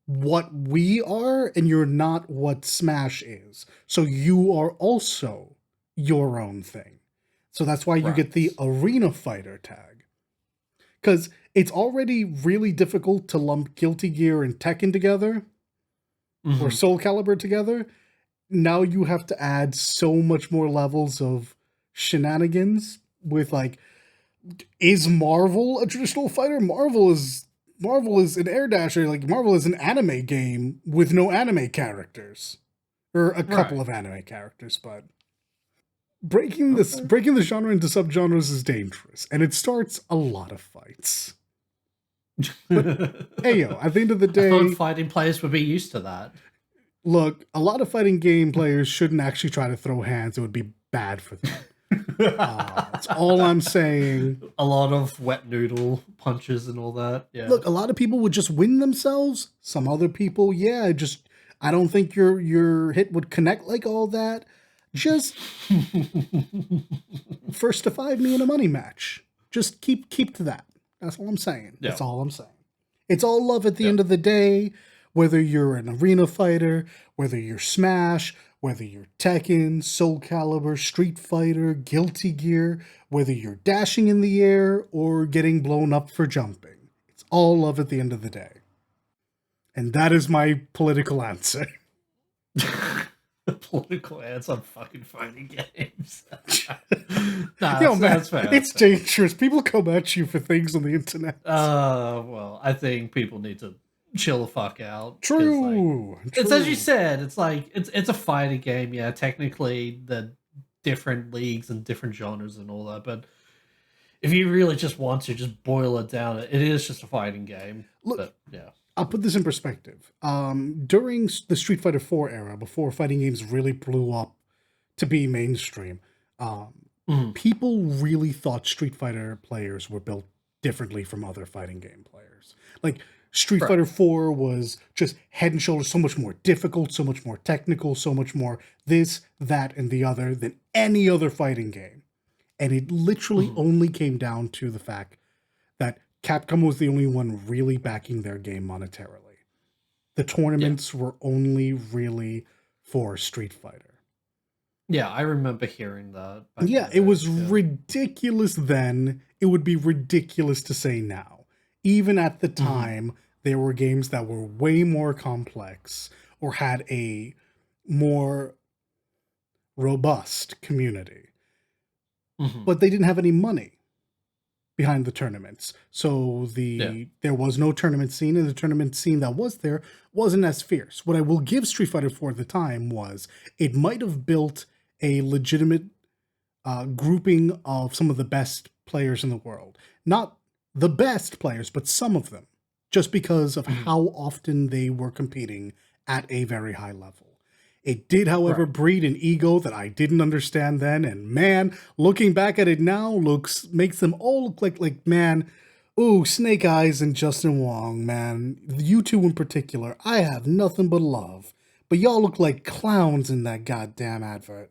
what we are, and you're not what Smash is. So you are also your own thing. So that's why you get the arena fighter tag. Because it's already really difficult to lump Guilty Gear and Tekken together, or Soul Calibur together. Now you have to add so much more levels of shenanigans with like, is Marvel a traditional fighter? Marvel is an air dasher. Like Marvel is an anime game with no anime characters, or a couple of anime characters. But breaking the genre into subgenres is dangerous, and it starts a lot of fights. But hey yo, at the end of the day, I thought fighting players would be used to that. Look, a lot of fighting game players shouldn't actually try to throw hands. It would be bad for them. That's all I'm saying. A lot of wet noodle punches and all that. Yeah. Look, a lot of people would just win themselves. Some other people, yeah, just I don't think your hit would connect like all that. Just first to 5 me in a money match. Just keep to that. That's all I'm saying. Yeah. That's all I'm saying. It's all love at the end of the day. Whether you're an arena fighter, whether you're Smash, whether you're Tekken, Soul Calibur, Street Fighter, Guilty Gear, whether you're dashing in the air or getting blown up for jumping. It's all love at the end of the day. And that is my political answer. Political ads on fucking fighting games. Yo, man, that's fair. It's dangerous. People come at you for things on the internet. Well, I think people need to chill the fuck out. True. It's as you said. It's like it's a fighting game. Yeah, technically the different leagues and different genres and all that. But if you really just want to just boil it down, it is just a fighting game. Look, but, yeah. I'll put this in perspective. During the Street Fighter 4 era, before fighting games really blew up to be mainstream, people really thought Street Fighter players were built differently from other fighting game players. Like, Street Fighter 4 was just head and shoulders so much more difficult, so much more technical, so much more this, that, and the other than any other fighting game. And it literally only came down to the fact that Capcom was the only one really backing their game monetarily. The tournaments were only really for Street Fighter. Yeah, I remember hearing that. Yeah, it was ridiculous then. It would be ridiculous to say now. Even at the time, there were games that were way more complex or had a more robust community. But they didn't have any money behind the tournaments. So there was no tournament scene, and the tournament scene that was there wasn't as fierce. What I will give Street Fighter 4 at the time was it might have built a legitimate grouping of some of the best players in the world. Not the best players, but some of them, just because of how often they were competing at a very high level. It did, however, breed an ego that I didn't understand then, and man, looking back at it now, makes them all look like man, ooh, Snake Eyes and Justin Wong, man. You two in particular, I have nothing but love. But y'all look like clowns in that goddamn advert.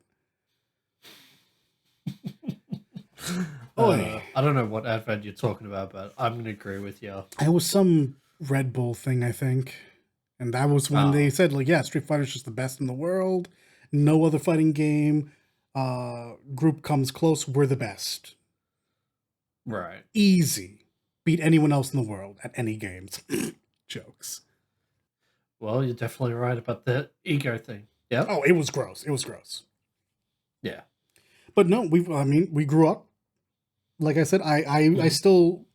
I don't know what advert you're talking about, but I'm going to agree with you. It was some Red Bull thing, I think. And that was when they said, like, yeah, Street Fighter's just the best in the world. No other fighting game group comes close. We're the best. Right. Easy. Beat anyone else in the world at any games. Jokes. Well, you're definitely right about the ego thing. Yeah. Oh, it was gross. It was gross. Yeah. But no, we grew up. Like I said, I still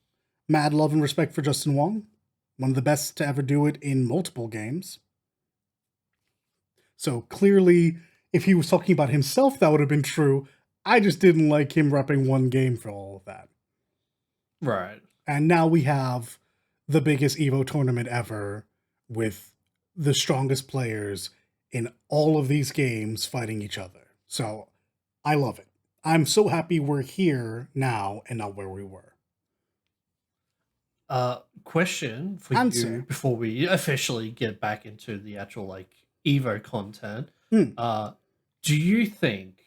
mad love and respect for Justin Wong. One of the best to ever do it in multiple games. So clearly, if he was talking about himself, that would have been true. I just didn't like him repping one game for all of that. Right. And now we have the biggest EVO tournament ever with the strongest players in all of these games fighting each other. So I love it. I'm so happy we're here now and not where we were. Question for you Answer. before we officially get back into the actual like Evo content. Hmm. Do you think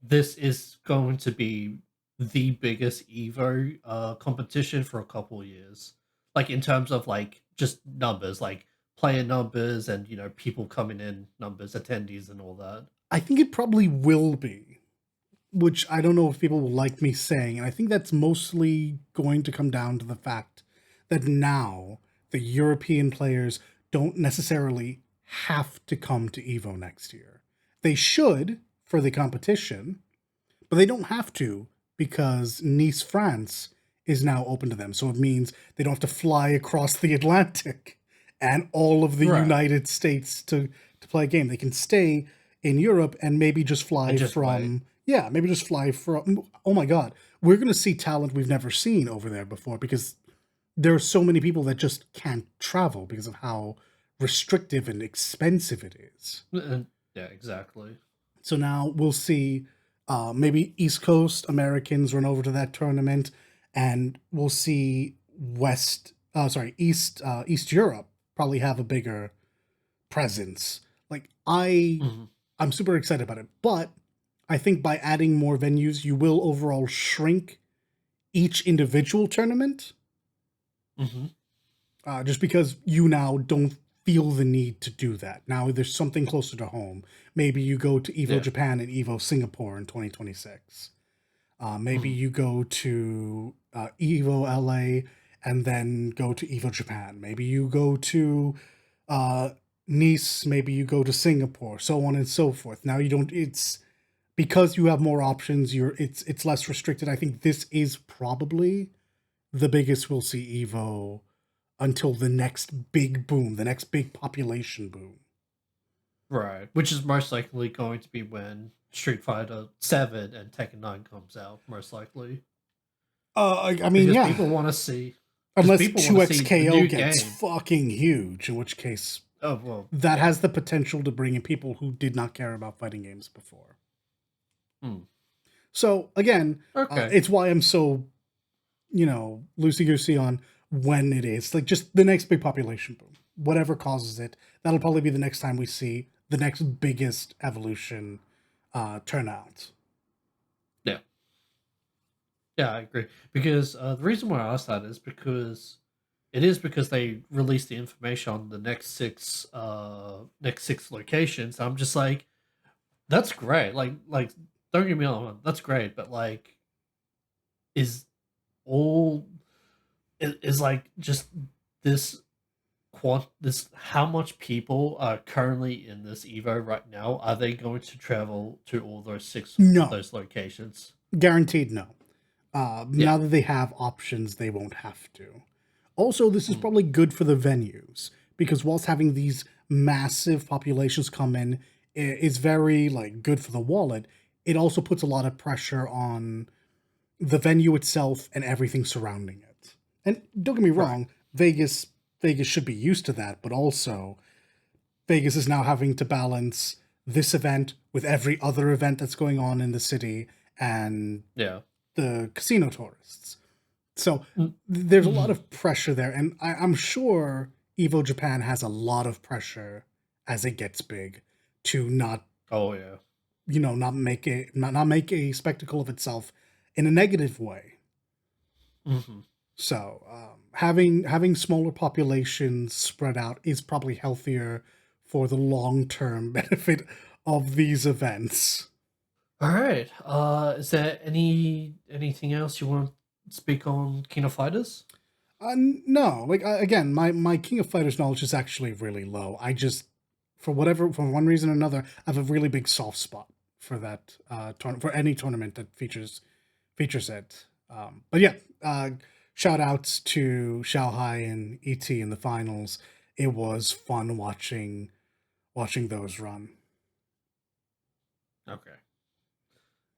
this is going to be the biggest Evo competition for a couple of years? Like in terms of like just numbers, like player numbers and people coming in numbers, attendees and all that. I think it probably will be, which I don't know if people will like me saying, and I think that's mostly going to come down to the fact that now the European players don't necessarily have to come to Evo next year. They should for the competition, but they don't have to because Nice, France is now open to them. So it means they don't have to fly across the Atlantic and all of the Right. United States to play a game. They can stay in Europe and maybe just fly And just from maybe just fly from oh my god, we're going to see talent we've never seen over there before because there are so many people that just can't travel because of how restrictive and expensive it is. Yeah, exactly. So now we'll see maybe East Coast Americans run over to that tournament, and we'll see East Europe probably have a bigger presence. Like I'm super excited about it, but I think by adding more venues, you will overall shrink each individual tournament. Just because you now don't feel the need to do that. Now there's something closer to home. Maybe you go to Evo Japan and Evo Singapore in 2026. Maybe you go to Evo LA and then go to Evo Japan. Maybe you go to Nice. Maybe you go to Singapore. So on and so forth. Now you don't. It's because you have more options. It's less restricted. I think this is probably the biggest we'll see Evo until the next big boom, the next big population boom. Right, which is most likely going to be when Street Fighter 7 and Tekken 9 comes out, most likely. I mean, because people want to see. Unless people wanna see the 2XKO new gets game. fucking huge, in which case Oh well, that has the potential to bring in people who did not care about fighting games before. So again, okay. it's why I'm so, loosey goosey on when it is. Like just the next big population boom, whatever causes it, that'll probably be the next time we see the next biggest evolution turnout. Yeah, I agree. Because the reason why I asked that is because they released the information on the next six locations. I'm just like, that's great. Like don't get me wrong, that's great. But like, is like just this this how much people are currently in this Evo right now? Are they going to travel to all those those locations? Guaranteed no. Now that they have options, they won't have to. Also, this is probably good for the venues because whilst having these massive populations come in is very like good for the wallet, it also puts a lot of pressure on the venue itself and everything surrounding it. And don't get me wrong, Vegas should be used to that, but also Vegas is now having to balance this event with every other event that's going on in the city and the casino tourists. So there's a lot of pressure there, and I'm sure Evo Japan has a lot of pressure as it gets big to not not make a spectacle of itself in a negative way. So having smaller populations spread out is probably healthier for the long-term benefit of these events. All right. Is there anything else you want to speak on King of Fighters? No. Like again, my King of Fighters knowledge is actually really low. I just for one reason or another, I have a really big soft spot for that for any tournament that features it. But yeah, shout outs to Xiaohai and ET in the finals. It was fun watching those run. Okay.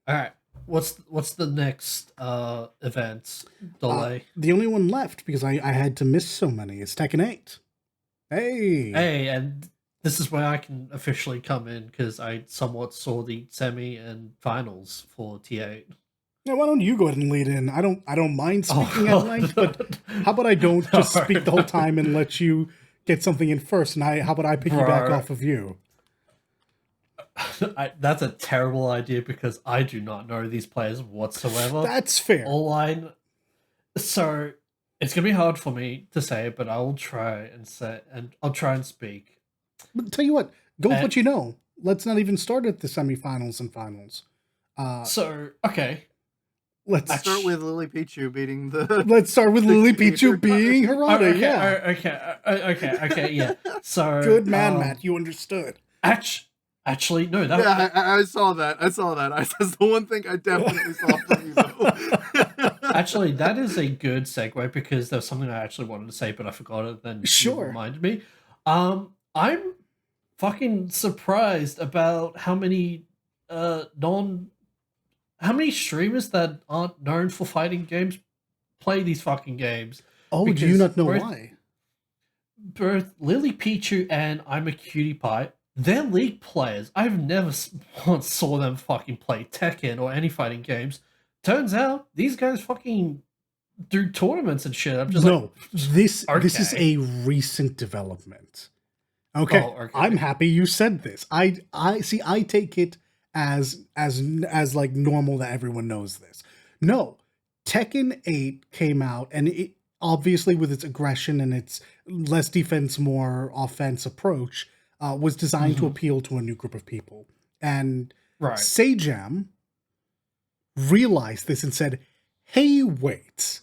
All right. What's the next event delay? The only one left because I had to miss so many is Tekken 8. Hey, and this is where I can officially come in because I somewhat saw the semi and finals for T8. Now, why don't you go ahead and lead in? I don't mind speaking at length, but God. how about I don't just No. speak the whole time and let you get something in first, and how about I piggyback Bro. off of you? That's a terrible idea because I do not know these players whatsoever. That's fair. So it's gonna be hard for me to say, but I will try and I'll try and speak. But tell you what, go with what you know. Let's not even start at the semifinals and finals. Okay. Let's start with Lily Pichu beating the. Let's start with Lily Pichu being Harada. Okay, yeah. So good man, Matt. You understood. Actually, no. That, yeah, I saw that. That's the one thing I definitely saw from you, though. Actually, that is a good segue because there's something I actually wanted to say, but I forgot it. Then you reminded me. I'm fucking surprised about how many streamers that aren't known for fighting games play these fucking games. Oh, do you not know why? Both Lily Pichu and I'm a Cutie Pie, they're League players. I've never once saw them fucking play Tekken or any fighting games. Turns out these guys fucking do tournaments and shit. I'm just this is a recent development. Okay. I'm happy you said this. I see. I take it as like normal that everyone knows this. No, Tekken 8 came out, and it obviously with its aggression and its less defense, more offense approach, was designed to appeal to a new group of people. And Sajam realized this and said, "Hey, wait.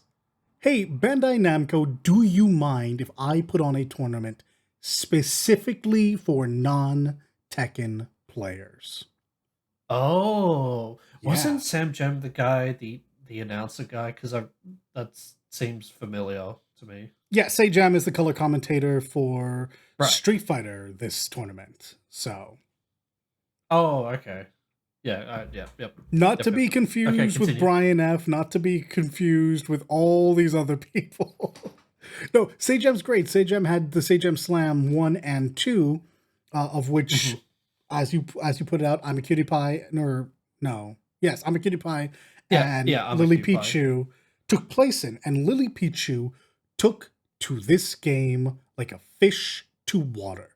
Hey, Bandai Namco, do you mind if I put on a tournament specifically for non-Tekken players?" Oh, wasn't Sam Gem the guy, the announcer guy? Because that seems familiar to me. Yeah, Sajam is the color commentator for Street Fighter this tournament. So. Oh, okay. Yeah, yep. Not to be confused with Brian F. Not to be confused with all these other people. No, Sajam's great. Sajam had the Sajam Slam 1 and 2, of which, as you put it out, I'm a Cutie Pie. Yes, I'm a Cutie Pie. And Lily Pichu took place in. And Lily Pichu took to this game like a fish to water.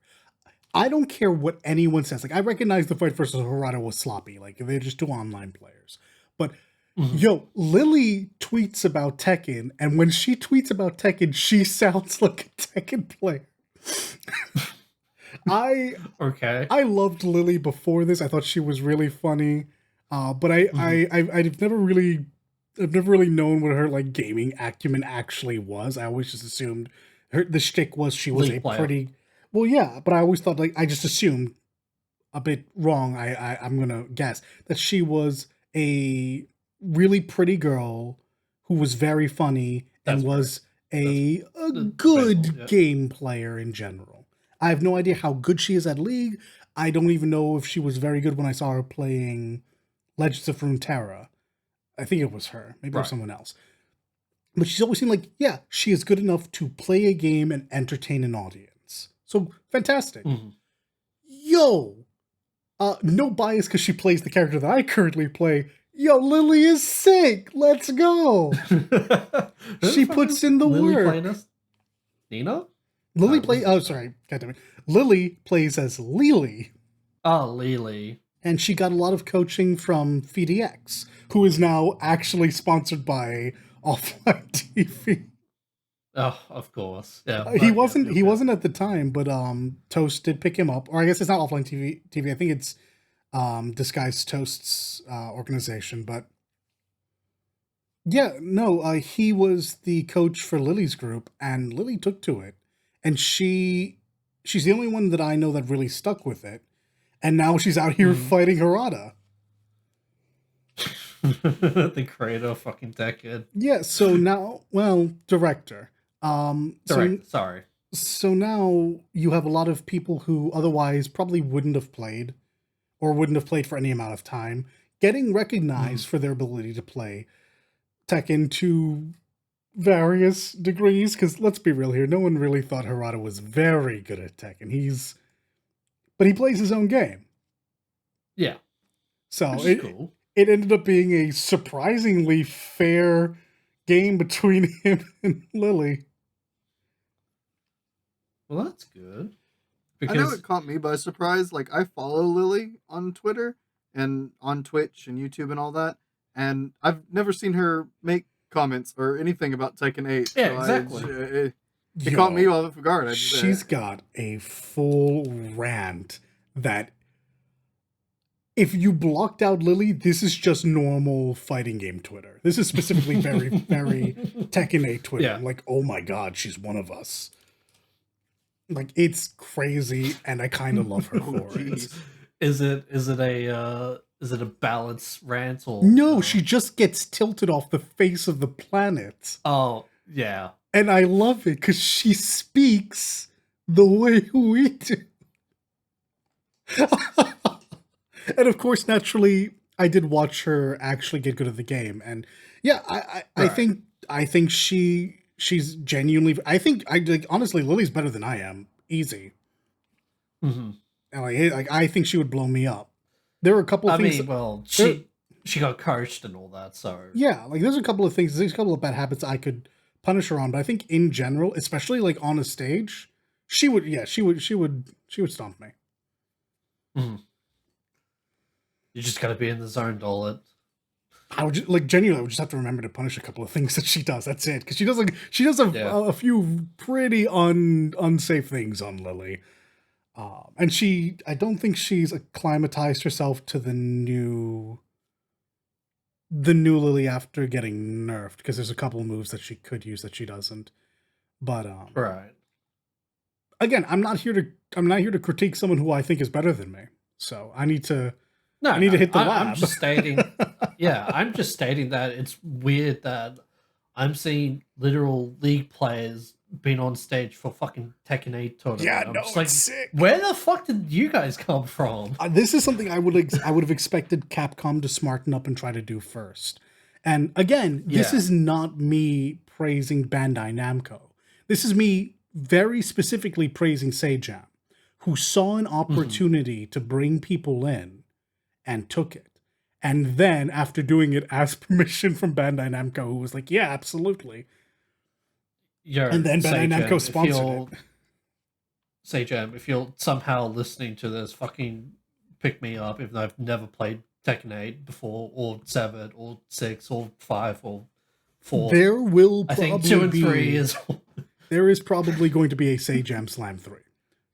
I don't care what anyone says. Like, I recognize the fight versus Harada was sloppy. Like, they're just two online players. But, yo, Lily tweets about Tekken, and when she tweets about Tekken, she sounds like a Tekken player. I loved Lily before this. I thought she was really funny. But I've never really known what her like gaming acumen actually was. I always just assumed the shtick was she was pretty. Well, yeah, but I always thought, like, I just assumed, a bit wrong, I'm gonna guess, that she was a really pretty girl who was very funny and was a good game player in general. I have no idea how good she is at League. I don't even know if she was very good when I saw her playing Legends of Runeterra. I think it was her. Maybe it was someone else. But she's always seemed like, yeah, she is good enough to play a game and entertain an audience. So, fantastic. Yo! No bias because she plays the character that I currently play. Yo, Lily is sick! Let's go! She puts in the work. Nina? Lily plays... Oh, sorry. Goddammit. Lily plays as Lily. Oh, Lily. And she got a lot of coaching from FDX, who is now actually sponsored by Offline TV. Oh, of course. Yeah. He wasn't at the time, but Toast did pick him up. Or I guess it's not Offline TV. I think it's Disguised Toast's organization. But yeah, no, he was the coach for Lily's group, and Lily took to it. And she's the only one that I know that really stuck with it. And now she's out here fighting Harada. The creator of fucking Tekken. Yeah, so now, director. Sorry. So now you have a lot of people who otherwise probably wouldn't have played or wouldn't have played for any amount of time getting recognized for their ability to play Tekken to various degrees. Because let's be real here, no one really thought Harada was very good at Tekken. But he plays his own game. Yeah. So cool. it ended up being a surprisingly fair game between him and Lily. Well, that's good. I know it caught me by surprise. Like, I follow Lily on Twitter and on Twitch and YouTube and all that, and I've never seen her make comments or anything about Tekken 8. Yeah, so exactly. It caught me off guard. She's got a full rant that if you blocked out Lily, this is just normal fighting game Twitter. This is specifically very, very Tekken 8 Twitter. Yeah. I'm like, oh my god, she's one of us. Like, it's crazy, and I kind of love her for it. Is it a balanced rant or no? She just gets tilted off the face of the planet. Oh yeah, and I love it because she speaks the way we do. And of course, naturally, I did watch her actually get good at the game, and yeah, I think she's genuinely. Honestly, Lily's better than I am. Easy. Mm-hmm. And I think she would blow me up. There were a couple of things. She got coached and all that, so yeah, like there's a couple of things. There's a couple of bad habits I could punish her on, but I think in general, especially like on a stage, she would stomp me. Mm-hmm. You just gotta be in the zone, Dolit. I would genuinely, I would just have to remember to punish a couple of things that she does. That's it, because she does a few pretty unsafe things on Lily, and I don't think she's acclimatized herself to the new Lily after getting nerfed, because there's a couple of moves that she could use that she doesn't. But right. Again, I'm not here to critique someone who I think is better than me. So I need to hit the lab. I'm just stating. Yeah, I'm just stating that it's weird that I'm seeing literal League players being on stage for fucking Tekken 8 tournament. Yeah, I'm no, just like, it's sick. Where the fuck did you guys come from? This is something I would have expected Capcom to smarten up and try to do first. And again, this is not me praising Bandai Namco. This is me very specifically praising Sejam, who saw an opportunity to bring people in and took it. And then, after doing it, asked permission from Bandai Namco, who was like, yeah, absolutely. And then Bandai Namco sponsored it. Sejam, if you're somehow listening to this, fucking pick me up, even though I've never played Tekken 8 before, or 7, or 6, or 5, or 4. There will probably I think 2 and 3 is... There is probably going to be a Sejam Slam 3.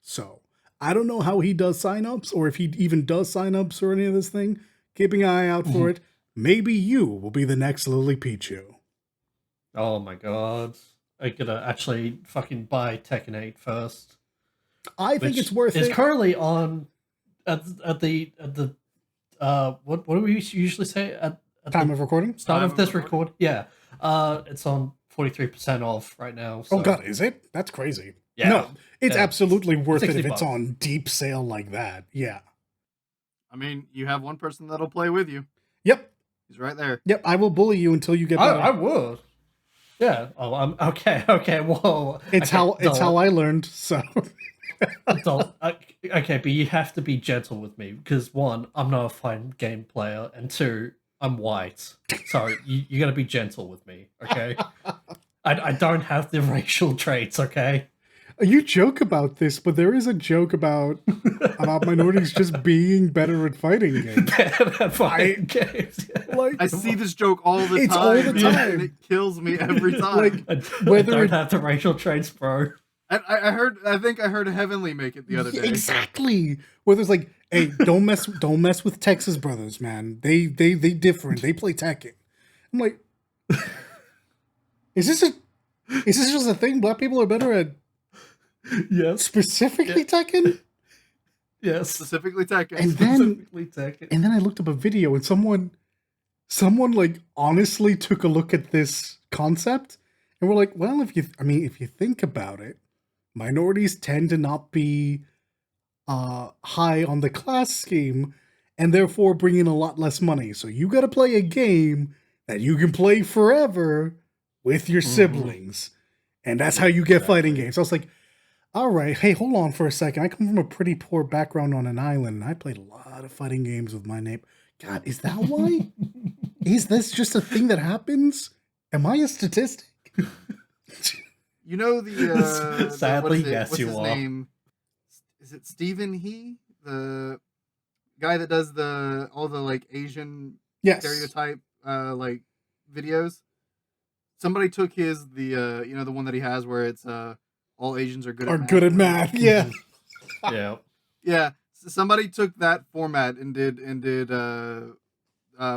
So, I don't know how he does signups, or if he even does signups or any of this thing. Keeping an eye out for it. Maybe you will be the next Lily Pichu. Oh my god. I gotta actually fucking buy Tekken 8 first. I think it's worth it. It's currently on at the what do we usually say at time of recording? Start of this record. Yeah. It's on 43% off right now. So. Oh god, is it? That's crazy. Yeah. No, it's absolutely worth it if it's $60. on deep sale like that. Yeah. I mean, you have one person that'll play with you. Yep. He's right there. Yep, I will bully you until you get better. I would. Yeah. Oh, I'm okay. Okay. Whoa. It's how I learned. So. Okay, but you have to be gentle with me because 1, I'm not a fighting game player, and 2, I'm white. So you got to be gentle with me. Okay. I don't have the racial traits. Okay. You joke about this, but there is a joke about minorities just being better at fighting games. Better at fighting games. Like, I see this joke all the time. It's all the time. And it kills me every time. Whether I don't have the racial traits, bro. I think I heard Heavenly make it the other day. Exactly. Where there's like, hey, don't mess with Texas brothers, man. They different. They play Tekken. I'm like, is this just a thing? Black people are better at. Yes. Specifically Tekken? Yes. Specifically Tekken. And then I looked up a video and someone like honestly took a look at this concept and we're like, well, if you think about it, minorities tend to not be high on the class scheme and therefore bring in a lot less money. So you got to play a game that you can play forever with your siblings. And that's how you get fighting games. I was like, all right, hey, hold on for a second. I come from a pretty poor background on an island, and I played a lot of fighting games with my neighbor. God, is that why? Is this just a thing that happens? Am I a statistic? You know Sadly, what's you his are. name? Is it Stephen the guy that does all the like Asian stereotype like videos? Somebody took the one that he has where it's all Asians are good at math. Yeah. Yeah. Yeah. Somebody took that format and did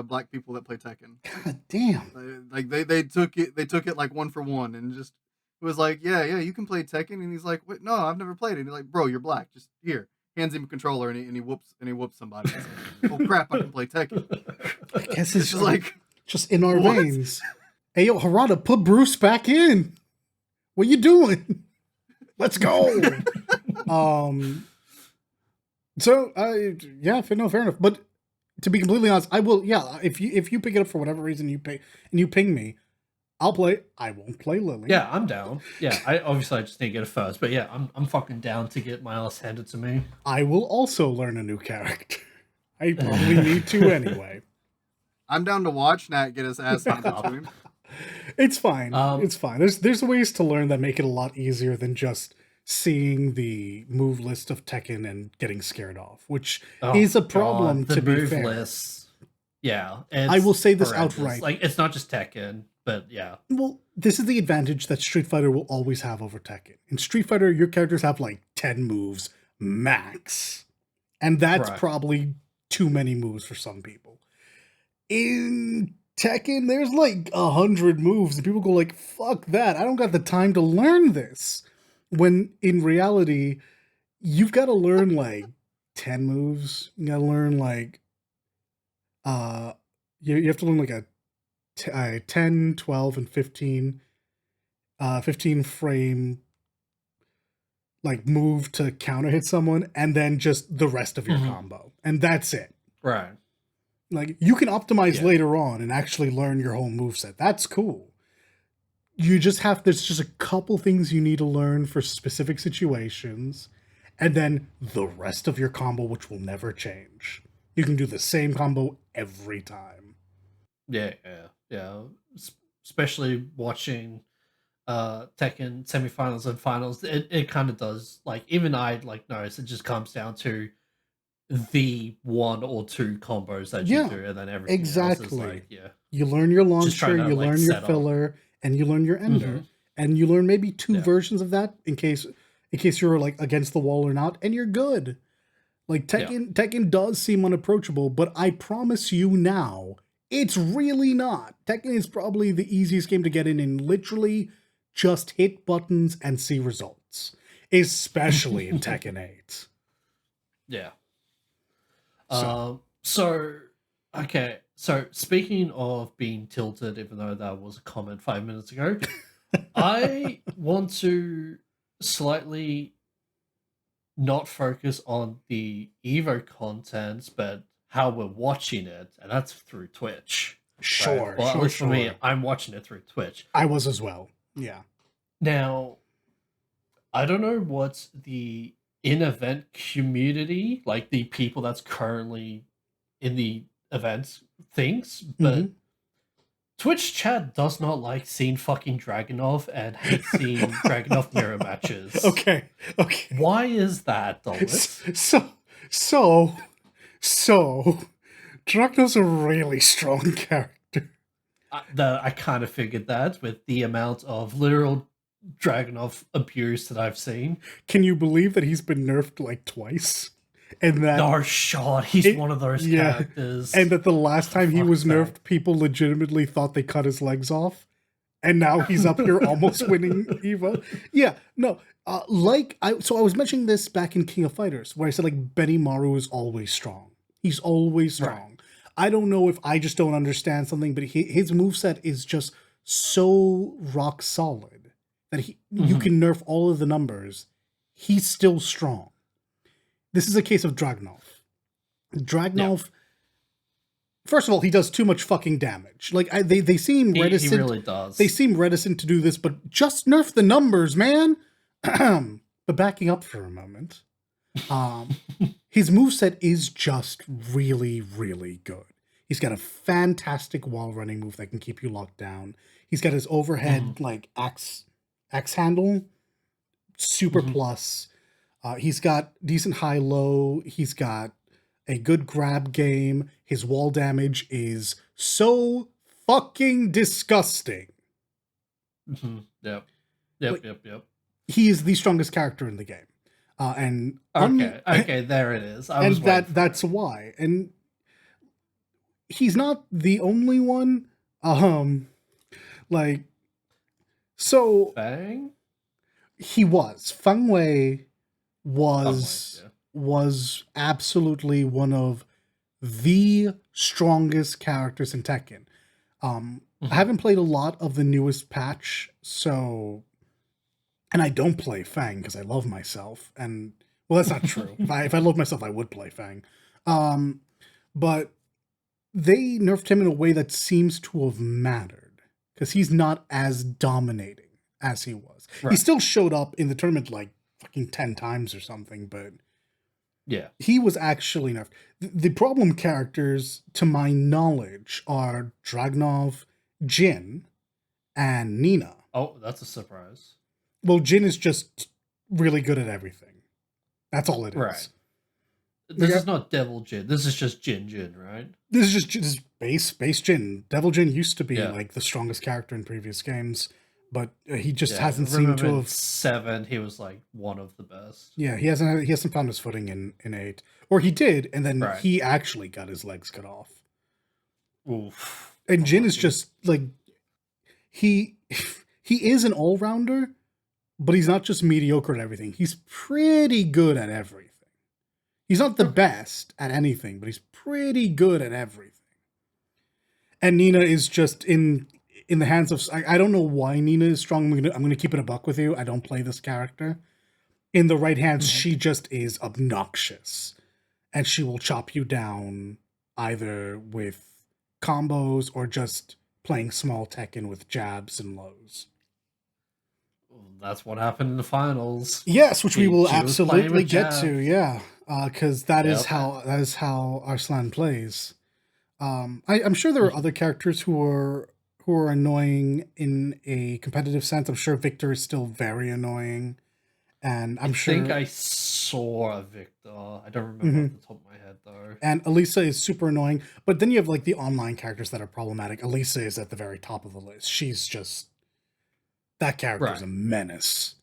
black people that play Tekken. God damn. Like they took it like one for one and just it was like, yeah, you can play Tekken, and he's like, wait, no, I've never played it. And he's like, bro, you're black. Just here, hands him a controller, and he whoops somebody. Like, oh crap, I can play Tekken. I guess it's just like just in our veins. Hey yo, Harada, put Bruce back in. What you doing? Let's go. So yeah, fair enough. But to be completely honest, I will. Yeah, if you pick it up for whatever reason you ping me, I'll play. I won't play Lily. Yeah, I'm down. Yeah, I just need to get it first. But yeah, I'm fucking down to get my ass handed to me. I will also learn a new character. I probably need to anyway. I'm down to watch Nat get his ass handed to him. It's fine. It's fine. There's ways to learn that make it a lot easier than just seeing the move list of Tekken and getting scared off, which is a problem. The to be move fair. List. Yeah, I will say this horrendous. outright. Like, it's not just Tekken, but yeah. Well, this is the advantage that Street Fighter will always have over Tekken. In Street Fighter, your characters have like 10 moves max, and that's probably too many moves for some people. In Tekken, there's like 100 moves, and people go like, fuck that, I don't got the time to learn this. When in reality, you've got to learn like 10 moves. You got to learn like, you have to learn like a 10, 12, and 15 frame like move to counter hit someone, and then just the rest of your combo. And that's it. Right. Like, you can optimize later on and actually learn your whole moveset. That's cool. You just there's just a couple things you need to learn for specific situations, and then the rest of your combo, which will never change. You can do the same combo every time. Yeah. Especially watching Tekken semifinals and finals, it kind of does, like, even I like notice it just comes down to the one or two combos that you do, and then everything else is like, you learn your launcher, you learn your filler, and you learn your ender, and you learn maybe two versions of that in case you're like against the wall or not, and you're good. Like Tekken does seem unapproachable, but I promise you now, it's really not. Tekken is probably the easiest game to get in and literally just hit buttons and see results, especially in Tekken 8. Yeah. So speaking of being tilted, even though that was a comment 5 minutes ago, I want to slightly not focus on the Evo content, but how we're watching it, and that's through Twitch. Sure. Well, at least for me, I'm watching it through Twitch. I was as well. Yeah. Now, I don't know what the in-event community, like the people that's currently in the events, thinks, but Twitch chat does not like seeing fucking Dragunov and hates seeing Dragunov mirror matches. Okay. Why is that, Dollars? So Dragunov's a really strong character. I kind of figured that with the amount of literal Dragunov abuse that I've seen. Can you believe that he's been nerfed like twice? And that no shot, he's one of those characters. And that the last time he was nerfed, people legitimately thought they cut his legs off. And now he's up here almost winning Evo. Yeah, no. I was mentioning this back in King of Fighters, where I said like Benimaru is always strong. He's always strong. Right. I don't know if I just don't understand something, but his moveset is just so rock solid that you can nerf all of the numbers. He's still strong. This is a case of Dragunov. First of all, he does too much fucking damage. Like they seem reticent. He really does. They seem reticent to do this, but just nerf the numbers, man. But backing up for a moment, his moveset is just really, really good. He's got a fantastic wall running move that can keep you locked down. He's got his overhead like axe handle, super plus. He's got decent high low. He's got a good grab game. His wall damage is so fucking disgusting. Yep. He is the strongest character in the game. And okay, there it is. That's why. And he's not the only one. Like, so Fang? he was. Feng Wei was absolutely one of the strongest characters in Tekken. I haven't played a lot of the newest patch, so, and I don't play Fang because I love myself, and well, that's not true. If I loved myself, I would play Fang. But they nerfed him in a way that seems to have mattered because he's not as dominating as he was. Right. He still showed up in the tournament like fucking 10 times or something, but yeah, he was actually nerfed. The problem characters, to my knowledge, are Dragunov, Jin, and Nina. Oh, that's a surprise. Well, Jin is just really good at everything. That's all it is. Right. This is not Devil Jin. This is just Jin, right? This is just base Jin. Devil Jin used to be like the strongest character in previous games, but he just hasn't seemed to have. 7, he was like one of the best. Yeah, he hasn't found his footing in 8, or he did, and then he actually got his legs cut off. Oof. And Jin is just like he is an all rounder, but he's not just mediocre at everything. He's pretty good at everything. He's not the best at anything, but he's pretty good at everything. And Nina is just in the hands of... I don't know why Nina is strong. I'm gonna keep it a buck with you. I don't play this character. In the right hands, she just is obnoxious. And she will chop you down either with combos or just playing small Tekken with jabs and lows. That's what happened in the finals. Yes, which we will absolutely get to, yeah. Because that is how Arslan plays. I'm sure there are other characters who are annoying in a competitive sense. I'm sure Victor is still very annoying, and I think I saw a Victor. I don't remember off the top of my head though. And Elisa is super annoying, but then you have like the online characters that are problematic. Elisa is at the very top of the list. She's just that character is a menace.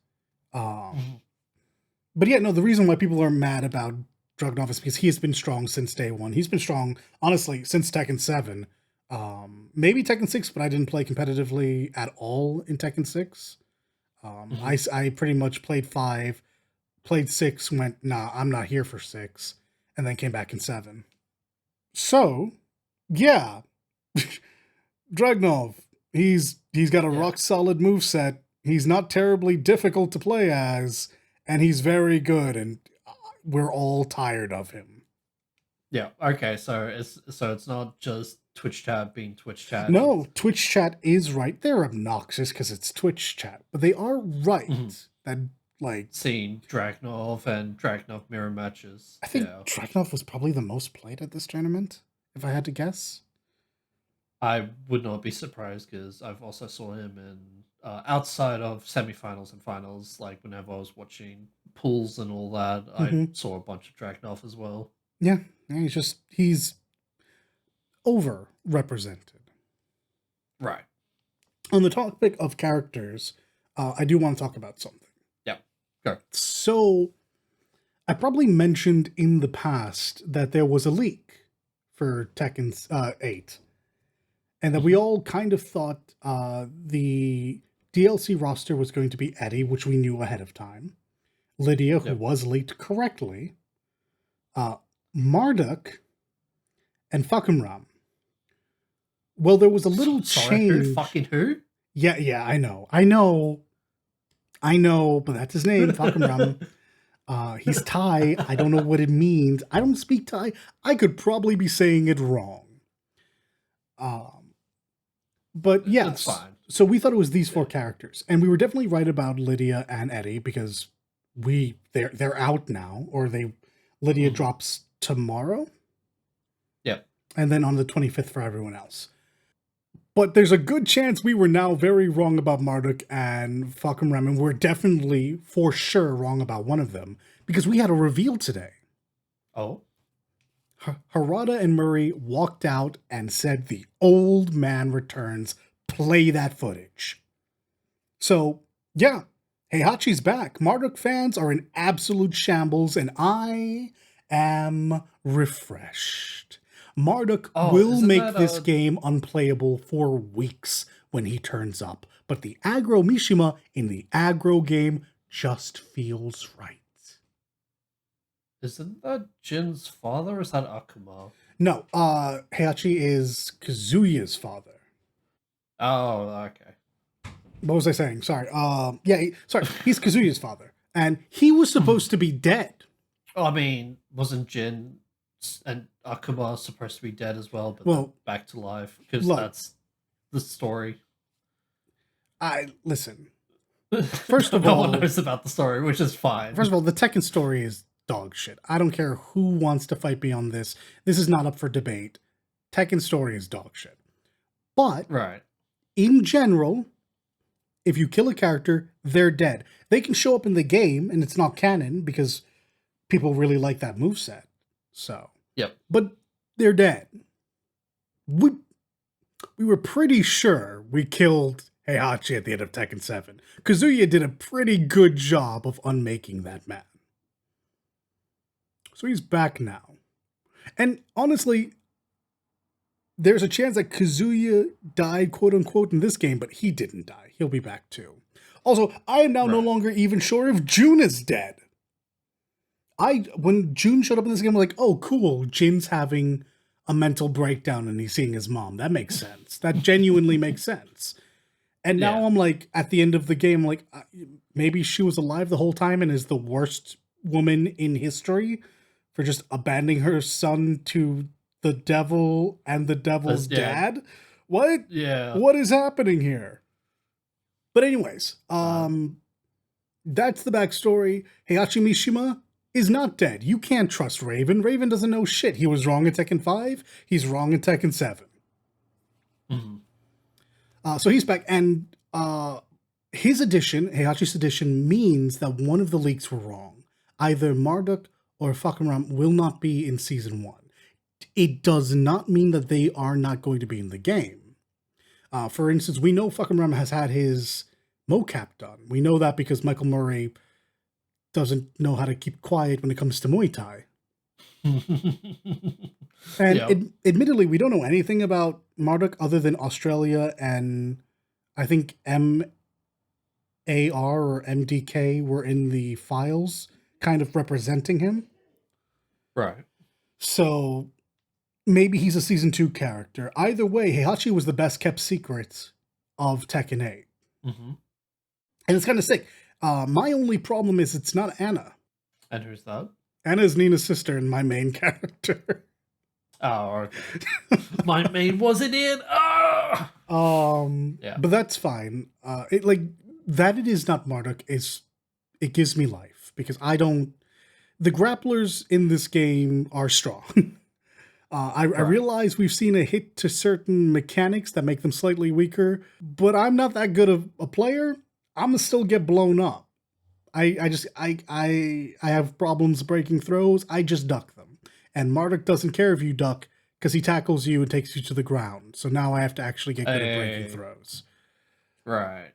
But yeah, no, the reason why people are mad about Dragunov is because he has been strong since day one. He's been strong, honestly, since Tekken 7. Maybe Tekken 6, but I didn't play competitively at all in Tekken 6. I pretty much played 5, played 6, went, nah, I'm not here for 6, and then came back in 7. So, yeah. Dragunov, he's got a rock-solid moveset. He's not terribly difficult to play as, and he's very good, and we're all tired of him. Yeah, okay, so it's not just Twitch chat being Twitch chat. No, Twitch chat is right. They're obnoxious because it's Twitch chat, but they are right that, like... Seeing Dragunov and Dragunov mirror matches. I think Dragunov was probably the most played at this tournament, if I had to guess. I would not be surprised because I've also saw him in outside of semifinals and finals. Like whenever I was watching pools and all that, I saw a bunch of Dragunov as well. Yeah, he's overrepresented. Right. On the topic of characters, I do want to talk about something. Yeah, go. So, I probably mentioned in the past that there was a leak for Tekken 8. And that we all kind of thought the DLC roster was going to be Eddie, which we knew ahead of time. Lydia, who was leaked correctly. Marduk, and Fakumram. Well, there was a little change. Who? Fucking who? Yeah, I know, but that's his name, Fakumram. He's Thai. I don't know what it means. I don't speak Thai. I could probably be saying it wrong. But yes, that's fine. So we thought it was these 4 characters, and we were definitely right about Lydia and Eddie because they're out now, or Lydia drops tomorrow. Yep. and then on the 25th for everyone else. But there's a good chance we were now very wrong about Marduk and Falcon Ram, and we're definitely, for sure, wrong about one of them, because we had a reveal today. Oh? Harada and Murray walked out and said the old man returns. Play that footage. So, yeah, Heihachi's back. Marduk fans are in absolute shambles, and I am refreshed. Marduk will make this game unplayable for weeks when he turns up, but the aggro Mishima in the aggro game just feels right. Isn't that Jin's father, or is that Akuma? No, Heihachi is Kazuya's father. Oh, okay. What was I saying? Sorry. He's Kazuya's father. And he was supposed to be dead. I mean, wasn't Jin and Akuma supposed to be dead as well, but back to life? Because that's the story. Listen. First of all, no one knows about the story, which is fine. First of all, the Tekken story is dog shit. I don't care who wants to fight me on this. This is not up for debate. Tekken story is dog shit. But, in general, if you kill a character, they're dead. They can show up in the game, and it's not canon, because people really like that moveset. So, but they're dead. We were pretty sure we killed Heihachi at the end of Tekken 7. Kazuya did a pretty good job of unmaking that man. So he's back now. And honestly, there's a chance that Kazuya died, quote unquote, in this game, but he didn't die. He'll be back too. Also, I am now no longer even sure if Jun is dead. When Jun showed up in this game, I'm like, oh, cool. Jin's having a mental breakdown and he's seeing his mom. That makes sense. That genuinely makes sense. And now I'm like, at the end of the game, like, maybe she was alive the whole time and is the worst woman in history for just abandoning her son to the devil and the devil's dad. What? Yeah. What is happening here? But anyways, that's the backstory. Heihachi Mishima is not dead. You can't trust Raven. Raven doesn't know shit. He was wrong in Tekken 5. He's wrong in Tekken 7. Mm-hmm. So he's back, and his addition, Heihachi's addition, means that one of the leaks were wrong. Either Marduk or Fakuram will not be in Season 1. It does not mean that they are not going to be in the game. For instance, we know Fakuram has had his mocap done. We know that because Michael Murray doesn't know how to keep quiet when it comes to Muay Thai. And admittedly, we don't know anything about Marduk other than Australia and I think MAR or MDK were in the files kind of representing him. Right. So maybe he's a Season 2 character. Either way, Heihachi was the best kept secret of Tekken 8. Mm-hmm. And it's kind of sick. My only problem is it's not Anna. And who's that? Anna's Nina's sister and my main character. Oh, okay. My main wasn't in. But that's fine. It is not Marduk it gives me life because the grapplers in this game are strong. I realize we've seen a hit to certain mechanics that make them slightly weaker, but I'm not that good of a player. I'm gonna still get blown up. I have problems breaking throws. I just duck them. And Marduk doesn't care if you duck because he tackles you and takes you to the ground. So now I have to actually get good at breaking throws. Right.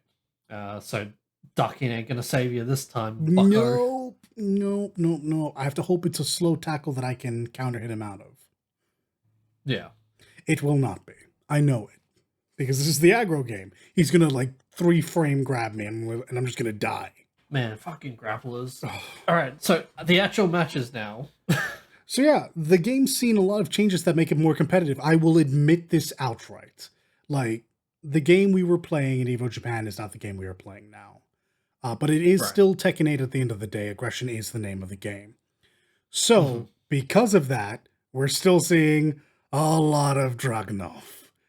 So ducking ain't gonna save you this time, bucko. No. I have to hope it's a slow tackle that I can counter hit him out of. Yeah. It will not be. I know it. Because this is the aggro game. He's gonna 3-frame grab me and I'm just gonna die. Man, fucking grapplers. Alright, so the actual matches now. So yeah, the game's seen a lot of changes that make it more competitive. I will admit this outright. The game we were playing in Evo Japan is not the game we are playing now. But it is still Tekken 8 at the end of the day. Aggression is the name of the game. So, because of that, we're still seeing a lot of Dragunov.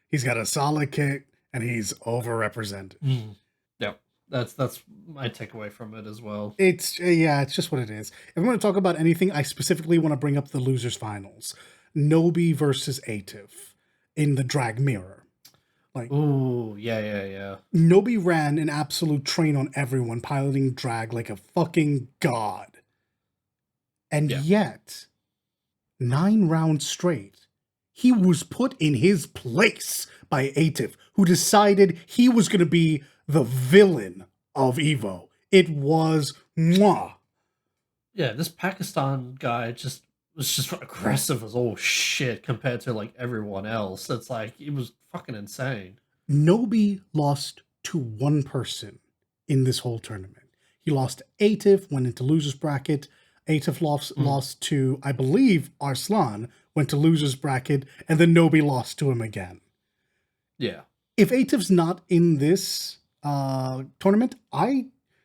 He's got a solid kick, and he's overrepresented. Yep. That's my takeaway from it as well. It's just what it is. If we want to talk about anything, I specifically want to bring up the losers finals. Nobi versus Atif in the drag mirror. Like, ooh, yeah. Nobi ran an absolute train on everyone, piloting drag like a fucking god. And yet, 9 rounds straight, he was put in his place by Atif, who decided he was going to be the villain of Evo. It was mwah. Yeah, this Pakistan guy was just aggressive as all shit compared to like everyone else. It's like it was fucking insane. Nobi lost to one person in this whole tournament. He lost to Atif, went into losers bracket. Atif lost to, I believe, Arslan, went to losers bracket, and then Nobi lost to him again. Yeah. If Atif's not in this tournament,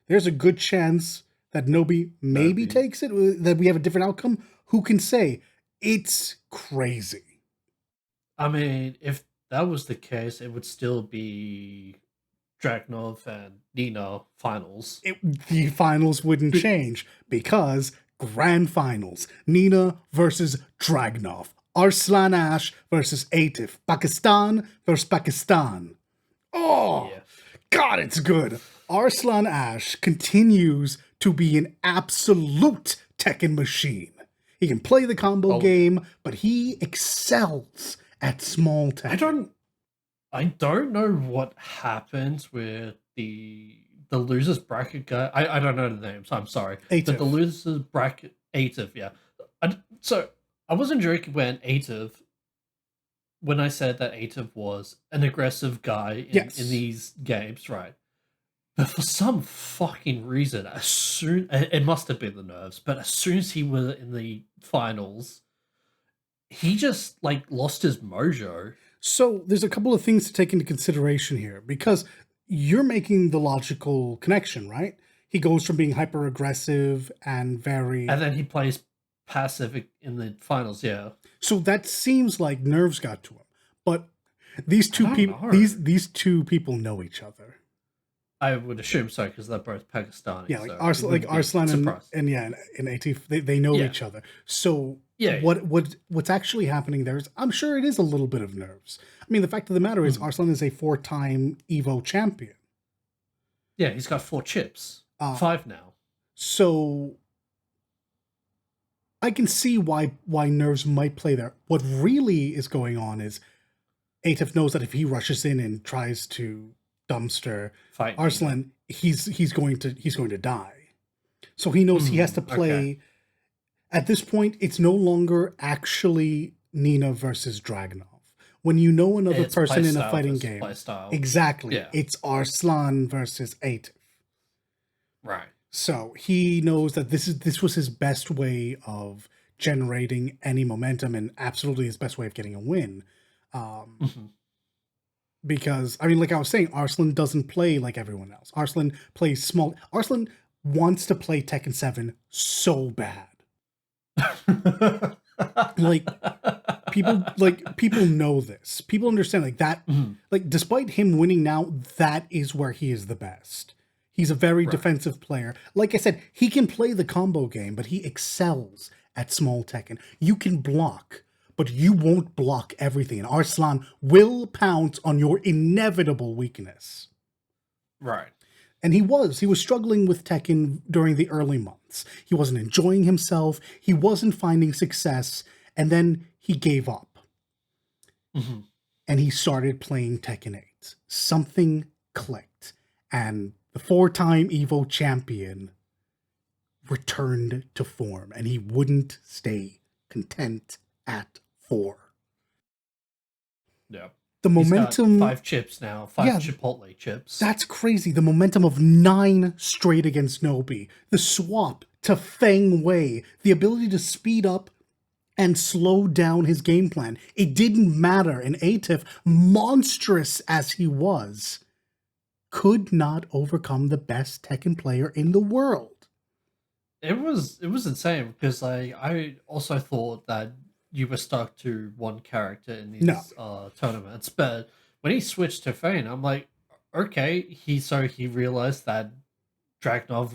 there's a good chance that Nobi maybe takes it, that we have a different outcome. Who can say? It's crazy. I mean, if that was the case, it would still be Dragunov and Nina finals. The finals wouldn't change because grand finals. Nina versus Dragunov. Arslan Ash versus Atif. Pakistan versus Pakistan. Oh, yeah. God, it's good. Arslan Ash continues to be an absolute Tekken machine. He can play the combo game, but he excels at small Tekken. I don't know what happens with the losers bracket guy. I don't know the names. I'm sorry. Atif. But the losers bracket Atif, yeah. So I wasn't joking when I said that Atif was an aggressive guy in these games, right? But for some fucking reason, it must have been the nerves, but as soon as he was in the finals, he just like lost his mojo. So there's a couple of things to take into consideration here, because you're making the logical connection, right? He goes from being hyper aggressive and then he plays passive in the finals, yeah. So that seems like nerves got to him. But these two people know each other. I would assume so, because they're both Pakistani. Yeah, like Arslan and Atif, they know each other. So what's actually happening there is, I'm sure it is a little bit of nerves. I mean, the fact of the matter is, Arslan is a 4-time Evo champion. Yeah, he's got 4 chips. 5 now. So I can see why nerves might play there. What really is going on is Atif knows that if he rushes in and tries to dumpster fight Arslan, he's going to die. So he knows he has to play. Okay. At this point, it's no longer actually Nina versus Dragunov. When you know another person in a fighting game, exactly, it's Arslan versus Atif. Right. So he knows that this was his best way of generating any momentum, and absolutely his best way of getting a win. Because, I mean, like I was saying, Arslan doesn't play like everyone else. Arslan plays small. Arslan wants to play Tekken 7 so bad. people know this. People understand like that. Like, despite him winning now, that is where he is the best. He's a very defensive player. Like I said, he can play the combo game, but he excels at small Tekken. You can block, but you won't block everything. And Arslan will pounce on your inevitable weakness. Right. And he was struggling with Tekken during the early months. He wasn't enjoying himself. He wasn't finding success. And then he gave up. And he started playing Tekken 8. Something clicked. And the 4-time Evo champion returned to form. And he wouldn't stay content at 4. Yeah. The momentum... He's got 5 chips now. 5 Chipotle chips. That's crazy. The momentum of 9 straight against Nobi. The swap to Feng Wei. The ability to speed up and slow down his game plan. It didn't matter. And Atif, monstrous as he was, could not overcome the best Tekken player in the world. It was insane, because I also thought that you were stuck to one character in these tournaments, but when he switched to Fane, I'm like, okay, he realized that Dragunov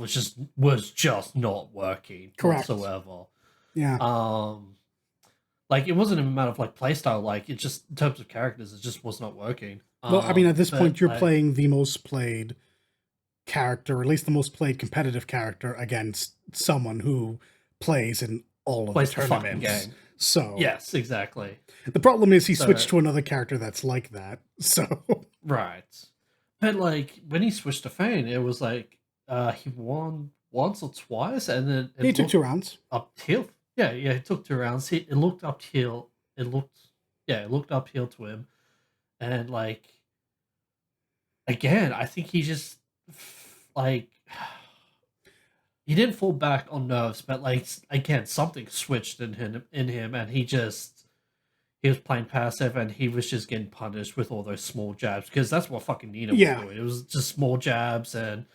was just not working whatsoever. Yeah. Like, it wasn't even a matter of like playstyle. Like, it just in terms of characters, it just was not working. Well, I mean, at this But point, you're like, playing the most played character, or at least the most played competitive character, against someone who plays in all of the plays the fucking tournaments. game. So Yes, exactly. the problem is he switched So to another character that's like that. So right, but like when he switched to Fane, it was like he won once or twice, and then he it took looked 2 rounds. uphill. Yeah, yeah, it took 2 rounds. It looked uphill. It looked uphill to him, and like again, I think he just like he didn't fall back on nerves, but like again, something switched in him, and he was playing passive, and he was just getting punished with all those small jabs because that's what fucking Nina was Yeah. doing. It was just small jabs, and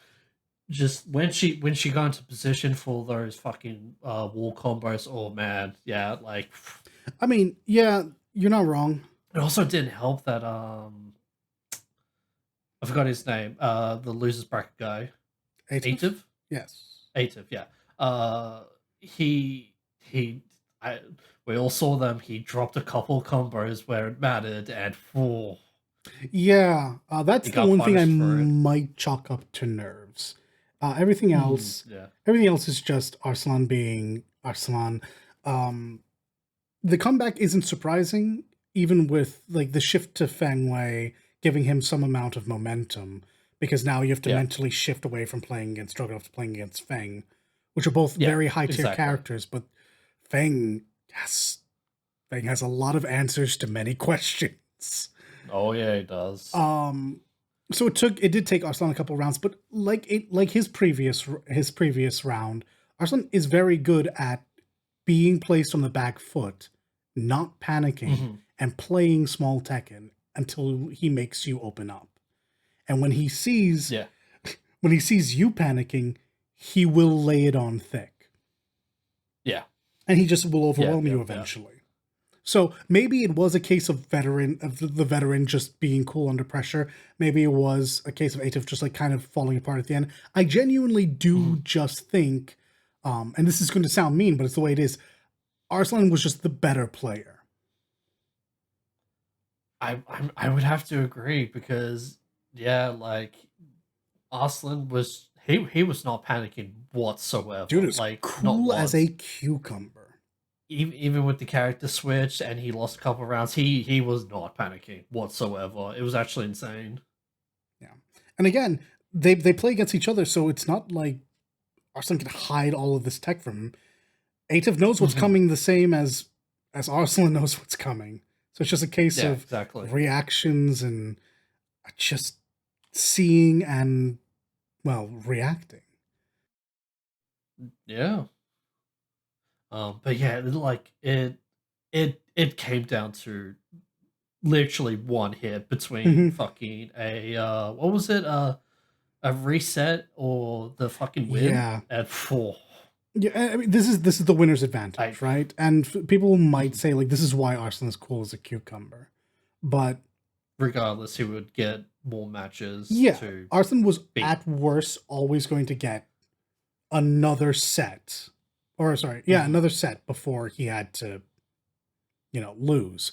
just when she got into position for those fucking wall combos. Oh man, yeah, like I mean, yeah, you're not wrong. it also didn't help that I forgot his name. The losers bracket guy, Atif? Ativ. Yes. Atif, yeah. He I we all saw them. He dropped a couple combos where it mattered, and Yeah, that's he the got one thing I punished for it. might chalk up to nerves. Everything else, Yeah, everything else is just Arslan being Arslan. Um, the comeback isn't surprising, even with like the shift to Feng Wei giving him some amount of momentum, because now you have to yeah, mentally shift away from playing against Stroganoff to playing against Feng, which are both yeah, very high tier exactly. characters, but Feng has Feng has a lot of answers to many questions. Oh yeah, he does. So it did take Arslan a couple rounds, but like his previous round, Arslan is very good at being placed on the back foot, not panicking, Hmm. and playing small Tekken until he makes you open up. And Yeah, when he sees you panicking, he will lay it on thick. yeah, And he just will yeah, overwhelm yeah, you yeah. eventually. So maybe it was a case of the veteran just being cool under pressure. Maybe it was a case of Atif just like kind of falling apart at the end. I genuinely do Mhm. just think, and this is going to sound mean, but it's the way it is. Arslan was just the better player. I would have to agree because yeah, like Arslan was he was not panicking Dude whatsoever. is Like not cool as a once. cucumber. Even with the character switch and he lost a couple rounds, he was not panicking whatsoever. It was actually insane. Yeah, and again, they play against each other, so it's not like Arslan can hide all of this tech from him. Atif knows what's Hmm. coming the same as Arslan knows what's coming. So it's just a case Yeah, of exactly. reactions and just seeing and well reacting. Yeah. But yeah, it came down to literally one hit between Mhm. fucking a what was it a reset or the fucking win Yeah, at four. yeah. I mean, this is the winner's I advantage, right? And people might Mhm. say like this is why Arslan is cool as a cucumber, but Regardless, he would get more matches yeah, to Arslan was beat. at worst always going to get another set, or sorry, yeah, Hmm. another set before he had to lose.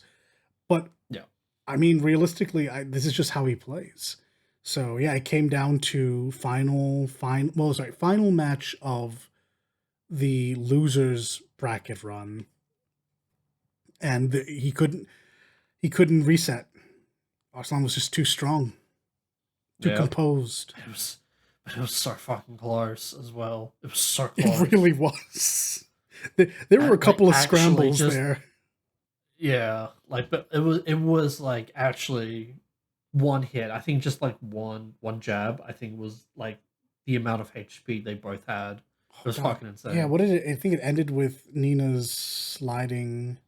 But Yeah. I mean, realistically, this is just how he plays. So yeah, it came down to final match of the losers bracket run, and he couldn't reset. Arslan was just too strong, too Yep. composed. It was so fucking close as well. It was so It close. really was. There were a Like couple of actually scrambles just there. yeah, like but it was like actually one hit. I think just like one jab, I think was like the amount of HP they both had. It Oh was god, fucking yeah. insane. What did it? I think it ended with Nina's sliding.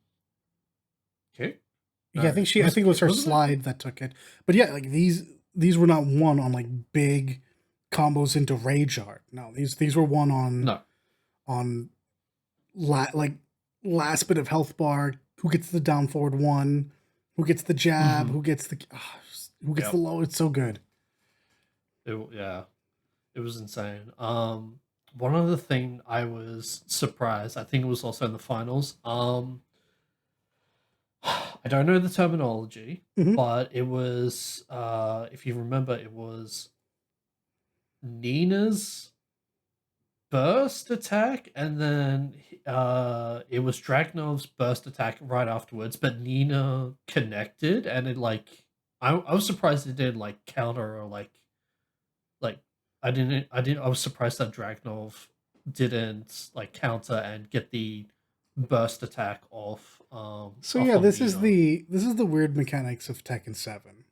Okay. Yeah, I think It I was think it was her wasn't it? slide that took it. But yeah, like these were not won on like big combos into rage art. No, these were won No. on like last bit of health bar. Who gets the down forward one? Who gets the jab? Hmm. Who gets the Yep. low? It's so good. Yeah. It was insane. One other thing I was surprised. I think it was also in the finals. I don't know the terminology, Mhm. but it was, if you remember, it was Nina's burst attack, and then it was Dragunov's burst attack right afterwards, but Nina connected, and it like I was surprised it didn't like counter or like I was surprised that Dragunov didn't like counter and get the burst attack off So off yeah, on this is Nina. the weird mechanics of Tekken 7.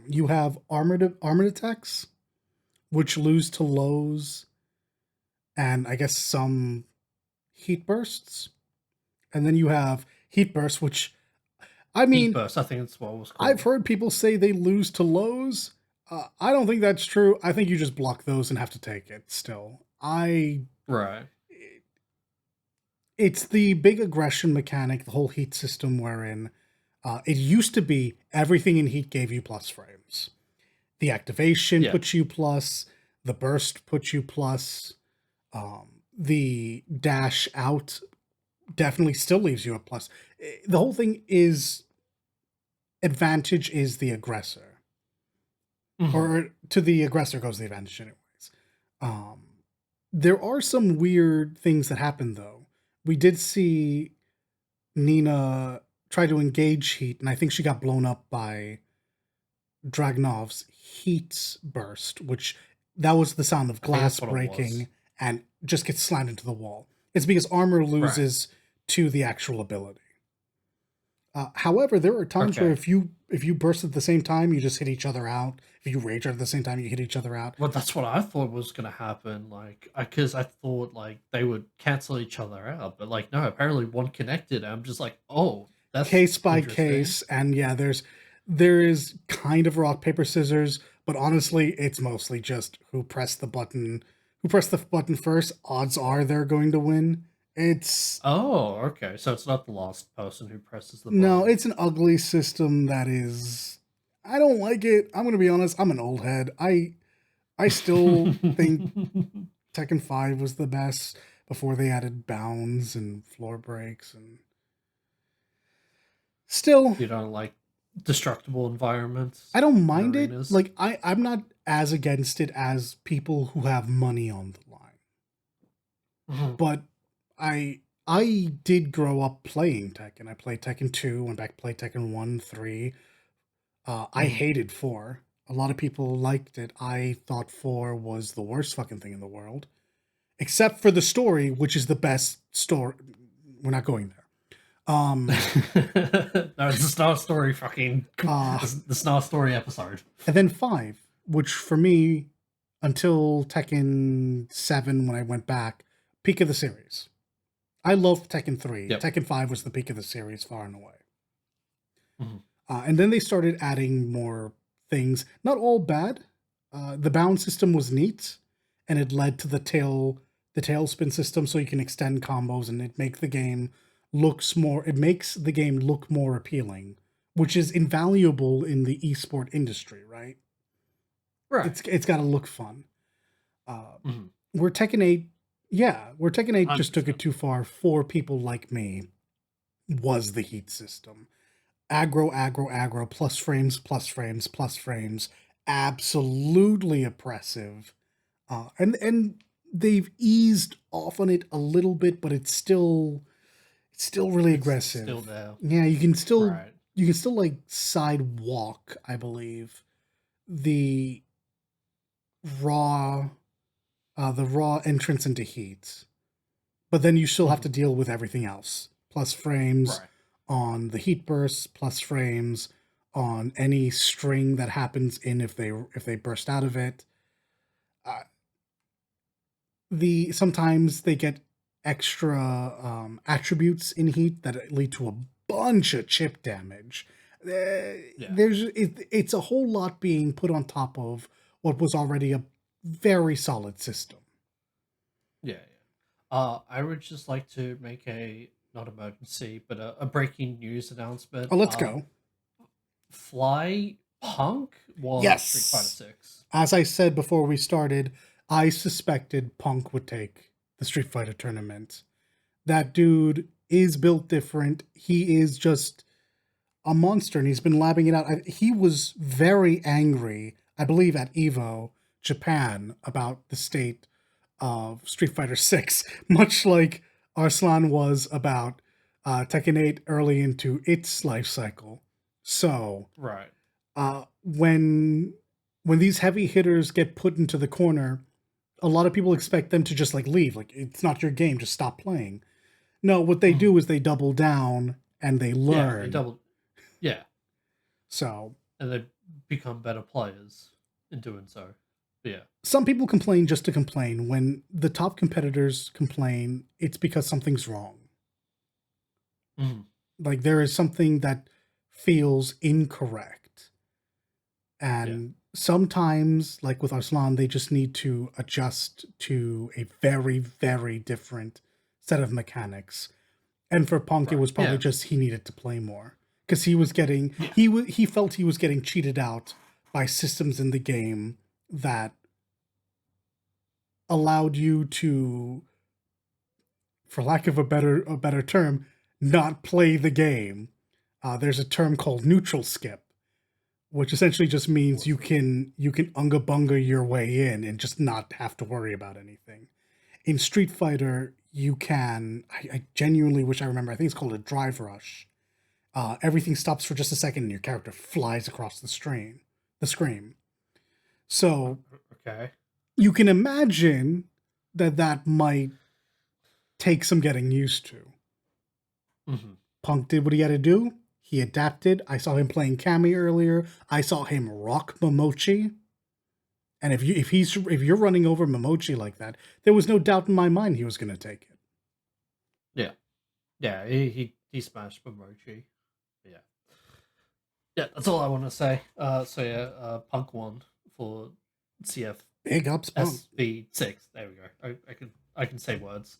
You have armored attacks, which lose to lows, and I guess some heat bursts. And then you have heat bursts, which, I Heat mean, burst, I think that's what it was I've called. heard people say they lose to lows. I don't think that's true. I think you just block those and have to take it still. Right. It's the big aggression mechanic, the whole heat system wherein it used to be everything in heat gave you plus frames. The activation Yeah. puts you plus, the burst puts you plus, the dash out definitely still leaves you a plus. The whole thing is advantage is the aggressor, Mhm. or to the aggressor goes the advantage, anyways. Um, there are some weird things that happen though. We did see Nina try to engage heat, and I think she got blown up by Dragunov's heat burst, which that was the sound of I think glass that's what it was. breaking and just gets slammed into the wall. It's because armor Right. loses to the actual ability. However, there are times where Okay. if you burst at the same time, you just hit each other out. If you rage at the same time, you hit each other out. Well, that's what I thought was gonna happen. Like, because I thought like they would cancel each other out, but like no, apparently one connected. I'm just like, oh, that's Case by interesting. case, and yeah, there is kind of rock paper scissors, but honestly, it's mostly just who pressed the button first. Odds are they're going to win. It's Oh, okay. So it's not the last person who presses the no, button. it's an ugly system that is. I don't like it. I'm gonna be honest. I'm an old head. I still think Tekken 5 was the best before they added bounds and floor breaks, and still You don't like destructible environments I don't in mind it. arenas. Like I'm not as against it as people who have money on the line. Mhm. But I I did grow up playing Tekken. I played Tekken 2, went back to play Tekken 1, 3. I Mhm. hated 4. A lot of people liked it. I thought 4 was the worst fucking thing in the world. Except for the story, which is the best story. We're not going there. No, it's the Star Story fucking Uh the Star Story episode. and then 5, which for me, until Tekken 7 when I went back, peak of the series. I loved Tekken 3. Yep. Tekken 5 was the peak of the series far and away. Mhm. And then they started adding more things. Not all bad. The bound system was neat, and it led to the tailspin system, so you can extend combos, and it makes the game look more appealing, which is invaluable in the esport industry, right? Right. It's got to look fun. Uh, Mhm. where Tekken 8, yeah, where Tekken 8 just took it 100%. too far for people like me was the heat system. Aggro, aggro, aggro, plus frames, plus frames, plus frames. Absolutely oppressive. And they've eased off on it a little bit, but it's still really It's still aggressive. there. Yeah, Right. you can still like sidewalk, I believe, the raw the raw entrance into heat. But then you still have Mhm. to deal with everything else. Plus frames Right. on the heat bursts, plus frames on any string that happens in if they burst out of it. Uh, the sometimes they get extra attributes in heat that lead to a bunch of chip damage. Yeah. It's a whole lot being put on top of what was already a very solid system. Yeah. Yeah. I would just like to make a not emergency, but a breaking news announcement. Oh, let's go. Fly Punk won Street Fighter Yes. 6. As I said before we started, I suspected Punk would take the Street Fighter tournament. That dude is built different. He is just a monster, and he's been labbing it out. He was very angry, I believe, at Evo Japan about the state of Street Fighter 6, much like Arslan was about Tekken 8 early into its life cycle. So, Right. when these heavy hitters get put into the corner, a lot of people expect them to just like leave, like it's not your game, just stop playing. No, what they do is they double down and they learn. Yeah. So, And they become better players in doing so. But yeah. Some people complain just to complain. When the top competitors complain, it's because something's wrong. Mm. Like there is something that feels incorrect. And sometimes, like with Arslan, they just need to adjust to a very, very different set of mechanics. And for Punk, it was probably just he needed to play more. Because he was getting, he felt he was getting cheated out by systems in the game that allowed you to, for lack of a better term, not play the game. There's a term called neutral skip, which essentially just means you can unga bunga your way in and just not have to worry about anything. In Street Fighter, you can. I genuinely wish I remember. I think it's called a drive rush. Everything stops for just a second and your character flies across the screen. So, okay, you can imagine that might take some getting used to. Mm-hmm. Punk did what he had to do. He adapted. I saw him playing Kami earlier. I saw him rock Momochi. And if you're running over Momochi like that, there was no doubt in my mind he was going to take it. Yeah, he smashed Momochi. Yeah, that's all I want to say. Punk won for CF. Big ups, Punk. SB6. There we go. I can say words.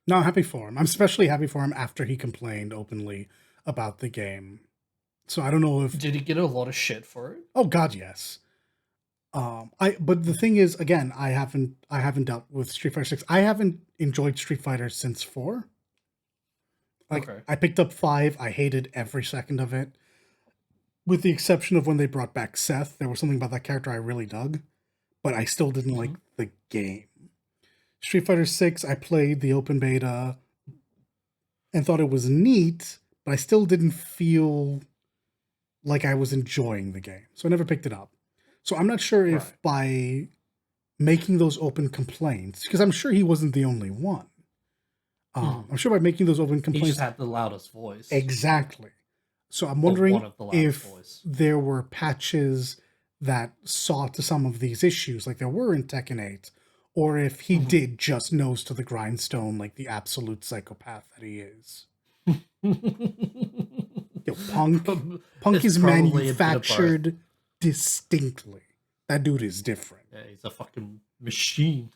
No, I'm happy for him. I'm especially happy for him after he complained openly about the game. So I don't know if... Did he get a lot of shit for it? Oh God, yes. But the thing is, again, I haven't dealt with Street Fighter 6. I haven't enjoyed Street Fighter since 4. I picked up 5. I hated every second of it. With the exception of when they brought back Seth. There was something about that character I really dug. But I still didn't like the game. Street Fighter 6, I played the open beta and thought it was neat, but I still didn't feel like I was enjoying the game. So I never picked it up. So I'm not sure if by making those open complaints, because I'm sure he wasn't the only one. I'm sure by making those open complaints... He just had the loudest voice. Exactly. So I'm wondering if there were patches that saw to some of these issues, like there were in Tekken 8, or if he did just nose to the grindstone like the absolute psychopath that he is. Yo, Punk is manufactured distinctly. That dude is different. Yeah, he's a fucking machine.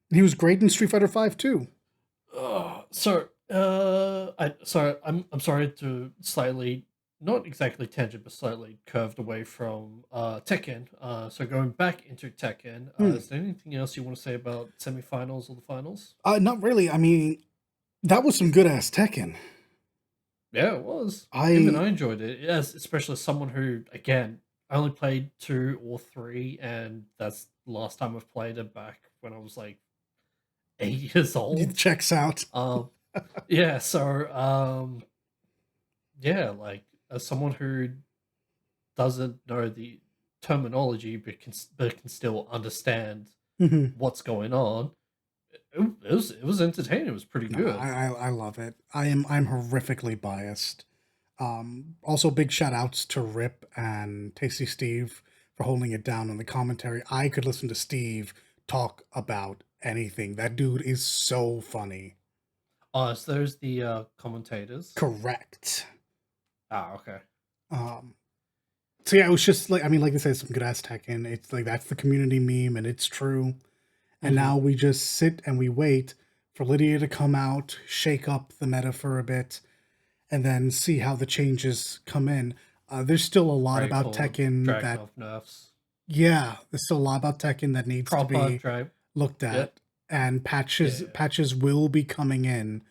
He was great in Street Fighter 5 too. I'm sorry to slightly, not exactly tangent, but slightly curved away from Tekken. So going back into Tekken, is there anything else you want to say about semifinals or the finals? Not really. I mean, that was some good ass Tekken. Yeah, it was. Even I enjoyed it. Yes, especially someone who, again, I only played 2 or 3, and that's the last time I've played it back when I was like 8 years old. It checks out. Yeah, so like as someone who doesn't know the terminology but can still understand what's going on, it was entertaining. It was pretty good. I love it. I'm horrifically biased. Also big shout outs to Rip and Tasty Steve for holding it down on the commentary. I could listen to Steve talk about anything. That dude is so funny. Oh, so there's the commentators. Correct. Ah, okay. So yeah, it was just like, I mean, like I said, some good ass Tekken. It's like, that's the community meme and it's true. And now we just sit and we wait for Lydia to come out, shake up the meta for a bit, and then see how the changes come in. There's still a lot about Tekken that... nerfs. Yeah, there's still a lot about Tekken that needs to be looked at. Yep. And patches will be coming in.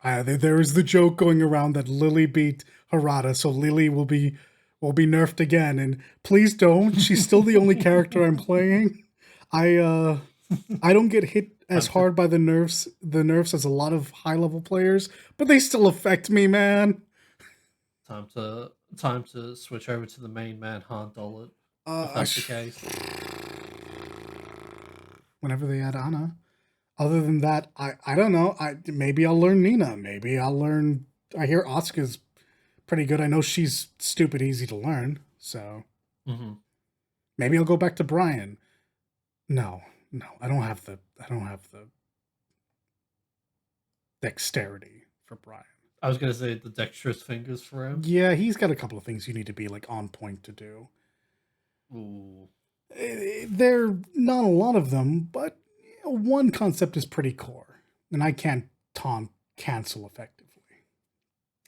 There is the joke going around that Lily beat Harada, so Lily will be nerfed again. And please don't. She's still the only character I'm playing. I don't get hit as hard by the nerfs as a lot of high level players, but they still affect me, man. Time to switch over to the main man, Han Dolit. If that's the case. Whenever they add Ana. Other than that, I don't know. Maybe I'll learn Nina. Maybe I'll learn. I hear Asuka's pretty good. I know she's stupid easy to learn. So maybe I'll go back to Brian. No, I don't have the dexterity for Brian. I was gonna say the dexterous fingers for him. Yeah, he's got a couple of things you need to be like on point to do. Ooh. There are not a lot of them, but one concept is pretty core, and I can't taunt cancel effectively.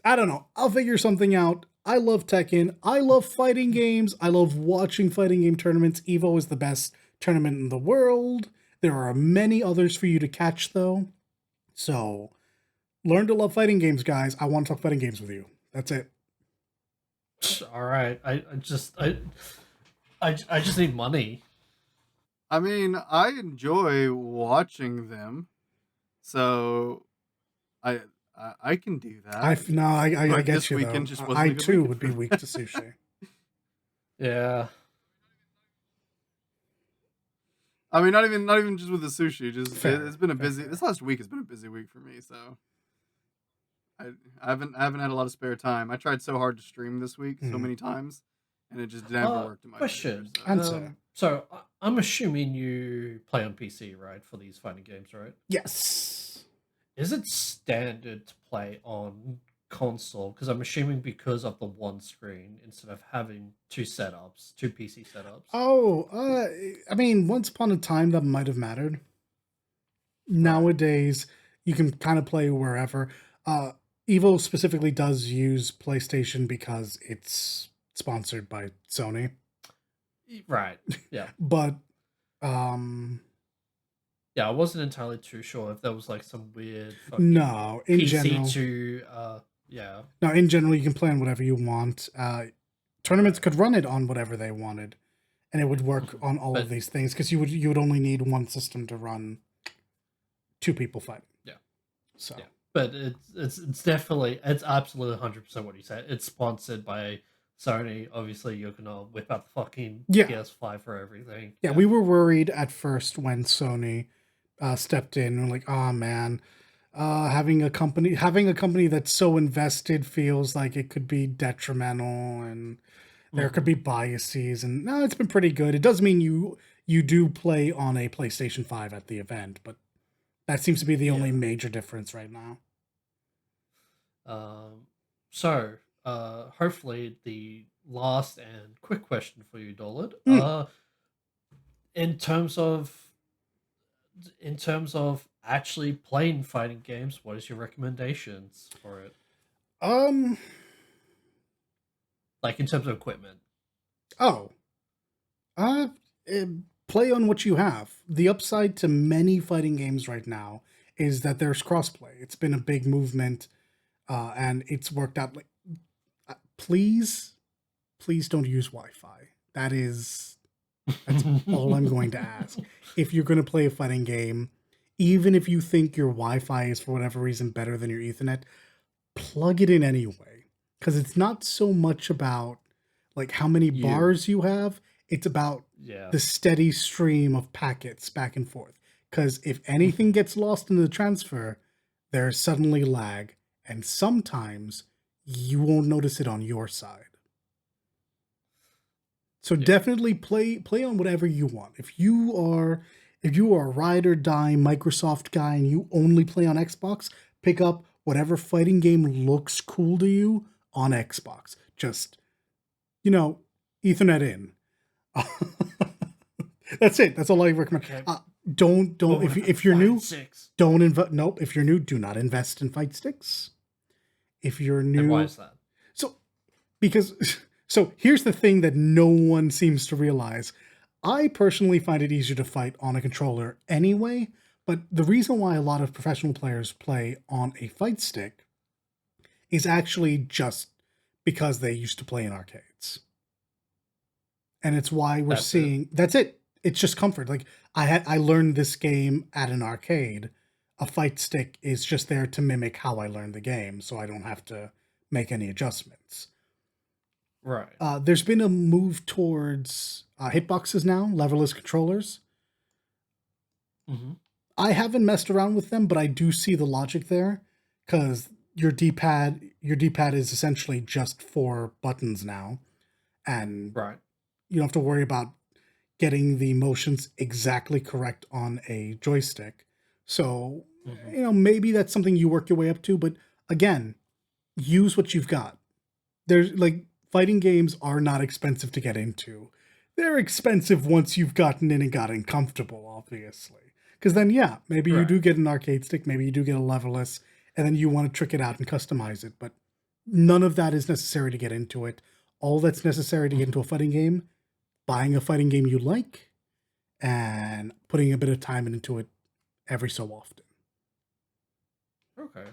I don't know. I'll figure something out. I love Tekken. I love fighting games. I love watching fighting game tournaments. EVO is the best tournament in the world. There are many others for you to catch, though. So, learn to love fighting games, guys. I want to talk fighting games with you. That's it. All right. I just need money. I mean, I enjoy watching them, so I can do that. I get you. Weekend Though. just wasn't I a good too weekend would be for weak to sushi. Yeah. I mean, not even just with the sushi. Just Fair, it's been a fair, busy. fair. This last week has been a busy week for me. So I haven't had a lot of spare time. I tried so hard to stream this week so many times, and it just never worked in my question. favor, So I'm assuming you play on PC, right, for these fighting games, right? Yes. Is it standard to play on console? Because I'm assuming because of the one screen instead of having two PC setups. Oh, I mean, once upon a time that might have mattered. Nowadays, you can kind of play wherever. Evo specifically does use PlayStation because it's sponsored by Sony. Right. Yeah. But yeah, I wasn't entirely too sure if there was like some weird no, in PC general, to yeah. No, in general, you can play on whatever you want. Tournaments could run it on whatever they wanted, and it would work on all of these things because you would only need one system to run two people fighting. Yeah. So. Yeah. But it's definitely, it's absolutely 100% what you said. It's sponsored by Sony. Obviously, you're gonna whip out the fucking PS5 for everything. Yeah, we were worried at first when Sony stepped in. We're like, oh man, having a company that's so invested feels like it could be detrimental, and there could be biases. And no, it's been pretty good. It does mean you do play on a PlayStation 5 at the event, but that seems to be the only major difference right now. So, hopefully the last and quick question for you, Dolan. In terms of actually playing fighting games, what is your recommendations for it? Like in terms of equipment. Play on what you have. The upside to many fighting games right now is that there's crossplay. It's been a big movement, and it's worked out. Like, please don't use Wi-Fi. That's all I'm going to ask. If you're going to play a fighting game, even if you think your Wi-Fi is for whatever reason better than your Ethernet, plug it in anyway. Because it's not so much about like how many bars you have. It's about the steady stream of packets back and forth. Because if anything gets lost in the transfer, there's suddenly lag. And sometimes you won't notice it on your side. So definitely play on whatever you want. If you are a ride or die Microsoft guy and you only play on Xbox, pick up whatever fighting game looks cool to you on Xbox. Just, Ethernet in. That's it. That's all I recommend. Don't if you're new, don't invest. Nope. If you're new, do not invest in fight sticks. If you're new, and why is that? So here's the thing that no one seems to realize. I personally find it easier to fight on a controller anyway, But the reason why a lot of professional players play on a fight stick is actually just because they used to play in arcades. And it's why we're seeing that's it. It's just comfort. Like I learned this game at an arcade. A fight stick is just there to mimic how I learned the game, so I don't have to make any adjustments. Right. There's been a move towards hitboxes now, leverless controllers. Mm-hmm. I haven't messed around with them, but I do see the logic there, because your D-pad is essentially just 4 buttons now, and right. you don't have to worry about getting the motions exactly correct on a joystick. So, maybe that's something you work your way up to, but again, use what you've got. There's like fighting games are not expensive to get into. They're expensive once you've gotten in and gotten comfortable, obviously. Because then, yeah, maybe you do get an arcade stick, maybe you do get a leverless, and then you want to trick it out and customize it. But none of that is necessary to get into it. All that's necessary to get into a fighting game, buying a fighting game you like, and putting a bit of time into it every so often. Okay.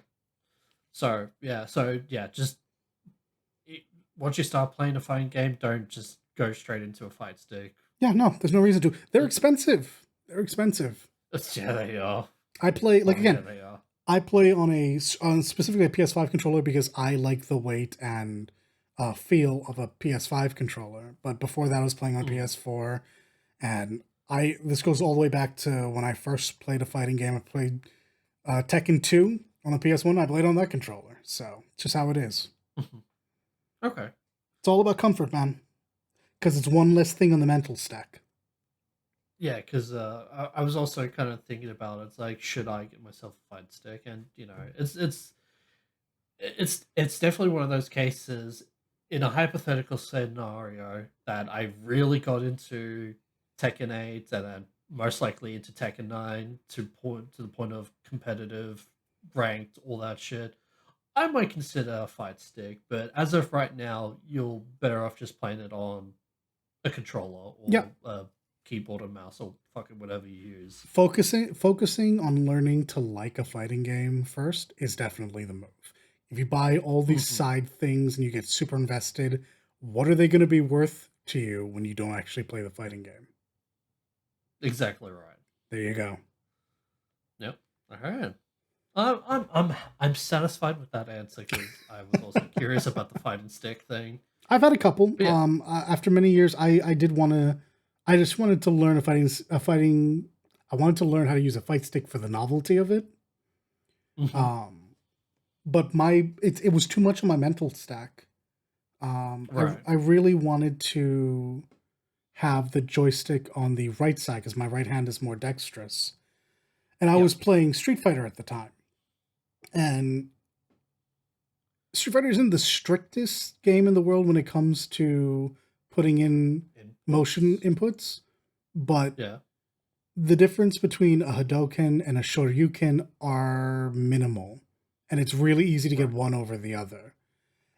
So, just once you start playing a fighting game, don't just go straight into a fight stick. Yeah, no, there's no reason to. They're expensive. They're expensive. Yeah, they are. I play, like, again, they are. I play on specifically a PS5 controller because I like the weight and feel of a PS5 controller. But before that, I was playing on PS4, and this goes all the way back to when I first played a fighting game. I played Tekken 2 on the PS1. I played on that controller, so it's just how it is. Okay. It's all about comfort, man, because it's one less thing on the mental stack. Yeah, because I was also kind of thinking about it. It's like, should I get myself a fight stick? And it's definitely one of those cases in a hypothetical scenario that I really got into Tekken 8 and then most likely into Tekken 9 to the point of competitive, ranked, all that shit. I might consider a fight stick, but as of right now, you're better off just playing it on a controller or a keyboard and mouse or fucking whatever you use. Focusing on learning to like a fighting game first is definitely the move. If you buy all these side things and you get super invested, what are they going to be worth to you when you don't actually play the fighting game? Exactly right. There you go. Yep. All right. I'm satisfied with that answer because I was also curious about the fight and stick thing. I've had a couple. After many years, I just wanted to learn I wanted to learn how to use a fight stick for the novelty of it. But it was too much on my mental stack. I really wanted to have the joystick on the right side because my right hand is more dexterous. And I was playing Street Fighter at the time. And Street Fighter isn't the strictest game in the world when it comes to putting in motion inputs, but the difference between a Hadoken and a Shoryuken are minimal, and it's really easy to get one over the other.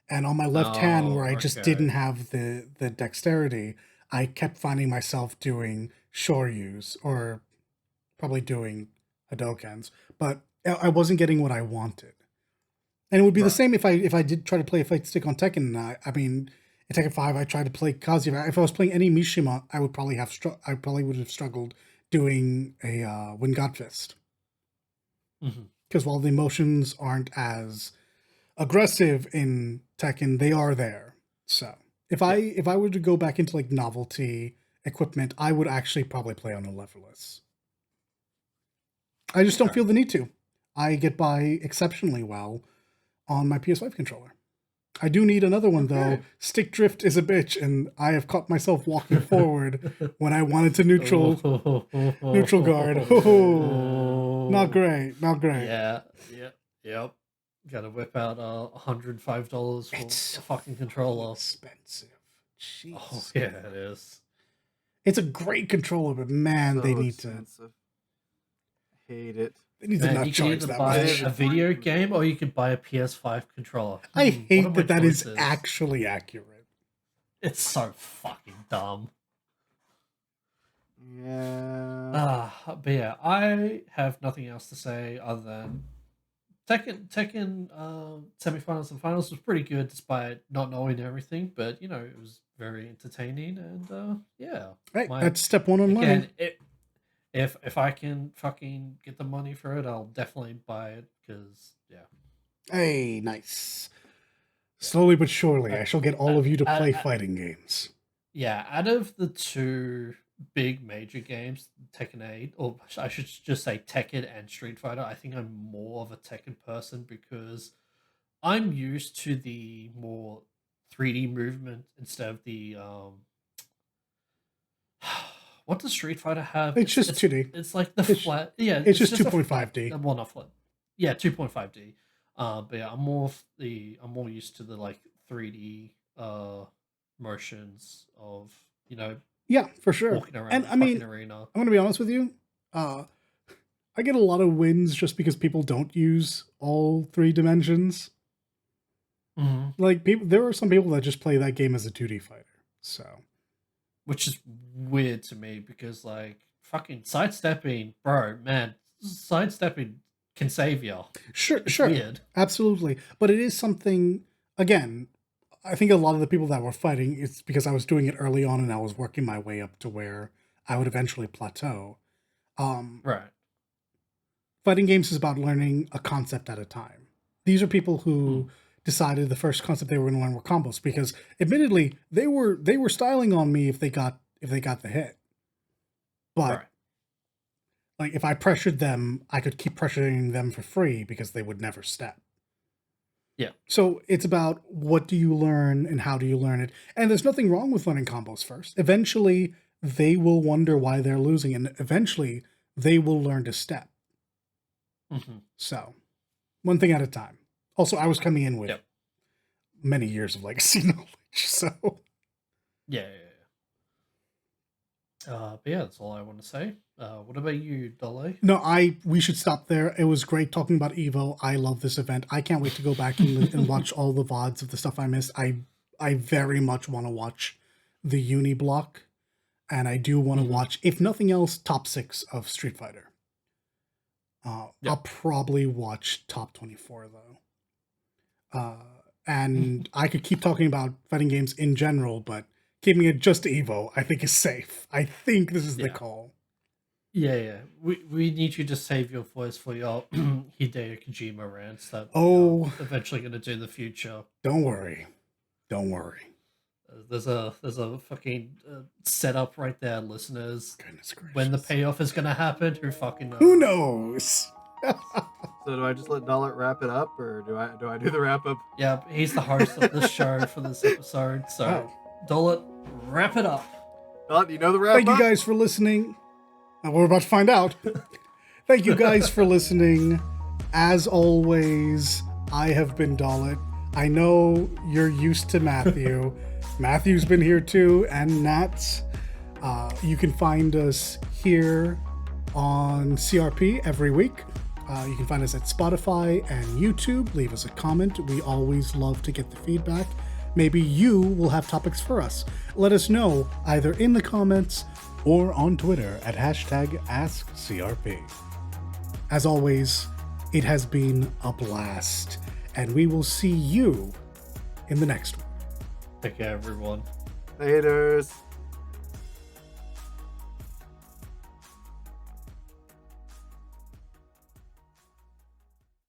And on my left hand, where I just didn't have the dexterity, I kept finding myself doing Shoryus, or probably doing Hadokens, but I wasn't getting what I wanted. And it would be the same if I did try to play a fight stick on Tekken. I mean, in Tekken 5, I tried to play Kazuya. If I was playing any Mishima, I would probably would have struggled doing a Wind God Fist. Because while the emotions aren't as aggressive in Tekken, they are there. So if I were to go back into like novelty equipment, I would actually probably play on a leverless. I just don't feel the need to. I get by exceptionally well on my PS5 controller. I do need another one though. Stick drift is a bitch, and I have caught myself walking forward when I wanted to neutral guard. Not great. Yep. Got to whip out $105 for a fucking controller. Expensive. Jeez. Oh yeah, it is. It's a great controller, but man, they need expensive. I hate it. They need to not charge that buy much. a video game, or you could buy a PS5 controller. I hate that is actually accurate. It's so fucking dumb. Yeah. But yeah, I have nothing else to say other than Tekken semifinals and finals was pretty good despite not knowing everything, but it was very entertaining and yeah. Right, that's step one on learning. Again, if I can fucking get the money for it, I'll definitely buy it because yeah. Hey, nice. Slowly but surely, I shall get all of you to play fighting games. Yeah, out of the two big major games, Tekken 8, or I should just say Tekken and Street Fighter, I think I'm more of a Tekken person because I'm used to the more 3D movement instead of the what does Street Fighter have? It's just 2D. It's like the flat. Yeah, it's just 2.5D. Well, not flat. Yeah, 2.5D. But yeah, I'm more used to the like 3D motions of yeah, for sure. Walking around and the fucking arena. I'm gonna be honest with you. I get a lot of wins just because people don't use all 3 dimensions. Mm-hmm. Like there are some people that just play that game as a 2D fighter. So, which is weird to me because like fucking sidestepping, bro, man, sidestepping can save you. Sure. Weird. Absolutely. But it is something, again, I think a lot of the people that were fighting, it's because I was doing it early on and I was working my way up to where I would eventually plateau. Right. Fighting games is about learning a concept at a time. These are people who decided the first concept they were going to learn were combos because admittedly they were styling on me if they got the hit. But right. Like if I pressured them, I could keep pressuring them for free because they would never step. Yeah. So it's about what do you learn and how do you learn it. And there's nothing wrong with learning combos first. Eventually, they will wonder why they're losing, and eventually, they will learn to step. Mm-hmm. So, one thing at a time. Also, I was coming in with many years of legacy knowledge, so... Yeah. But yeah, that's all I want to say. What about you, Dolly? No, we should stop there. It was great talking about Evo. I love this event. I can't wait to go back and watch all the VODs of the stuff I missed. I very much want to watch the Uni block, and I do want to watch, if nothing else, top 6 of Street Fighter. I'll probably watch top 24 though. And I could keep talking about fighting games in general, but keeping it just to Evo, I think is safe. I think this is the call. Yeah. We need you to save your voice for your Hideo Kojima rants that eventually going to do in the future. Don't worry. There's a fucking setup right there, listeners. Goodness gracious. When the payoff is going to happen, who fucking knows? Who knows? So do I just let Dalit wrap it up, or do I do the wrap up? Yeah, he's the host of this show for this episode, so Dalit, wrap it up. Dalit, you know the wrap up? Thank you guys for listening. We're about to find out. Thank you guys for listening. As always, I have been Dalit. I know you're used to Matthew. Matthew's been here too, and Nat. You can find us here on CRP every week. You can find us at Spotify and YouTube. Leave us a comment. We always love to get the feedback. Maybe you will have topics for us. Let us know either in the comments or on Twitter at #AskCRP. As always, it has been a blast, and we will see you in the next one. Take care, everyone. Laters.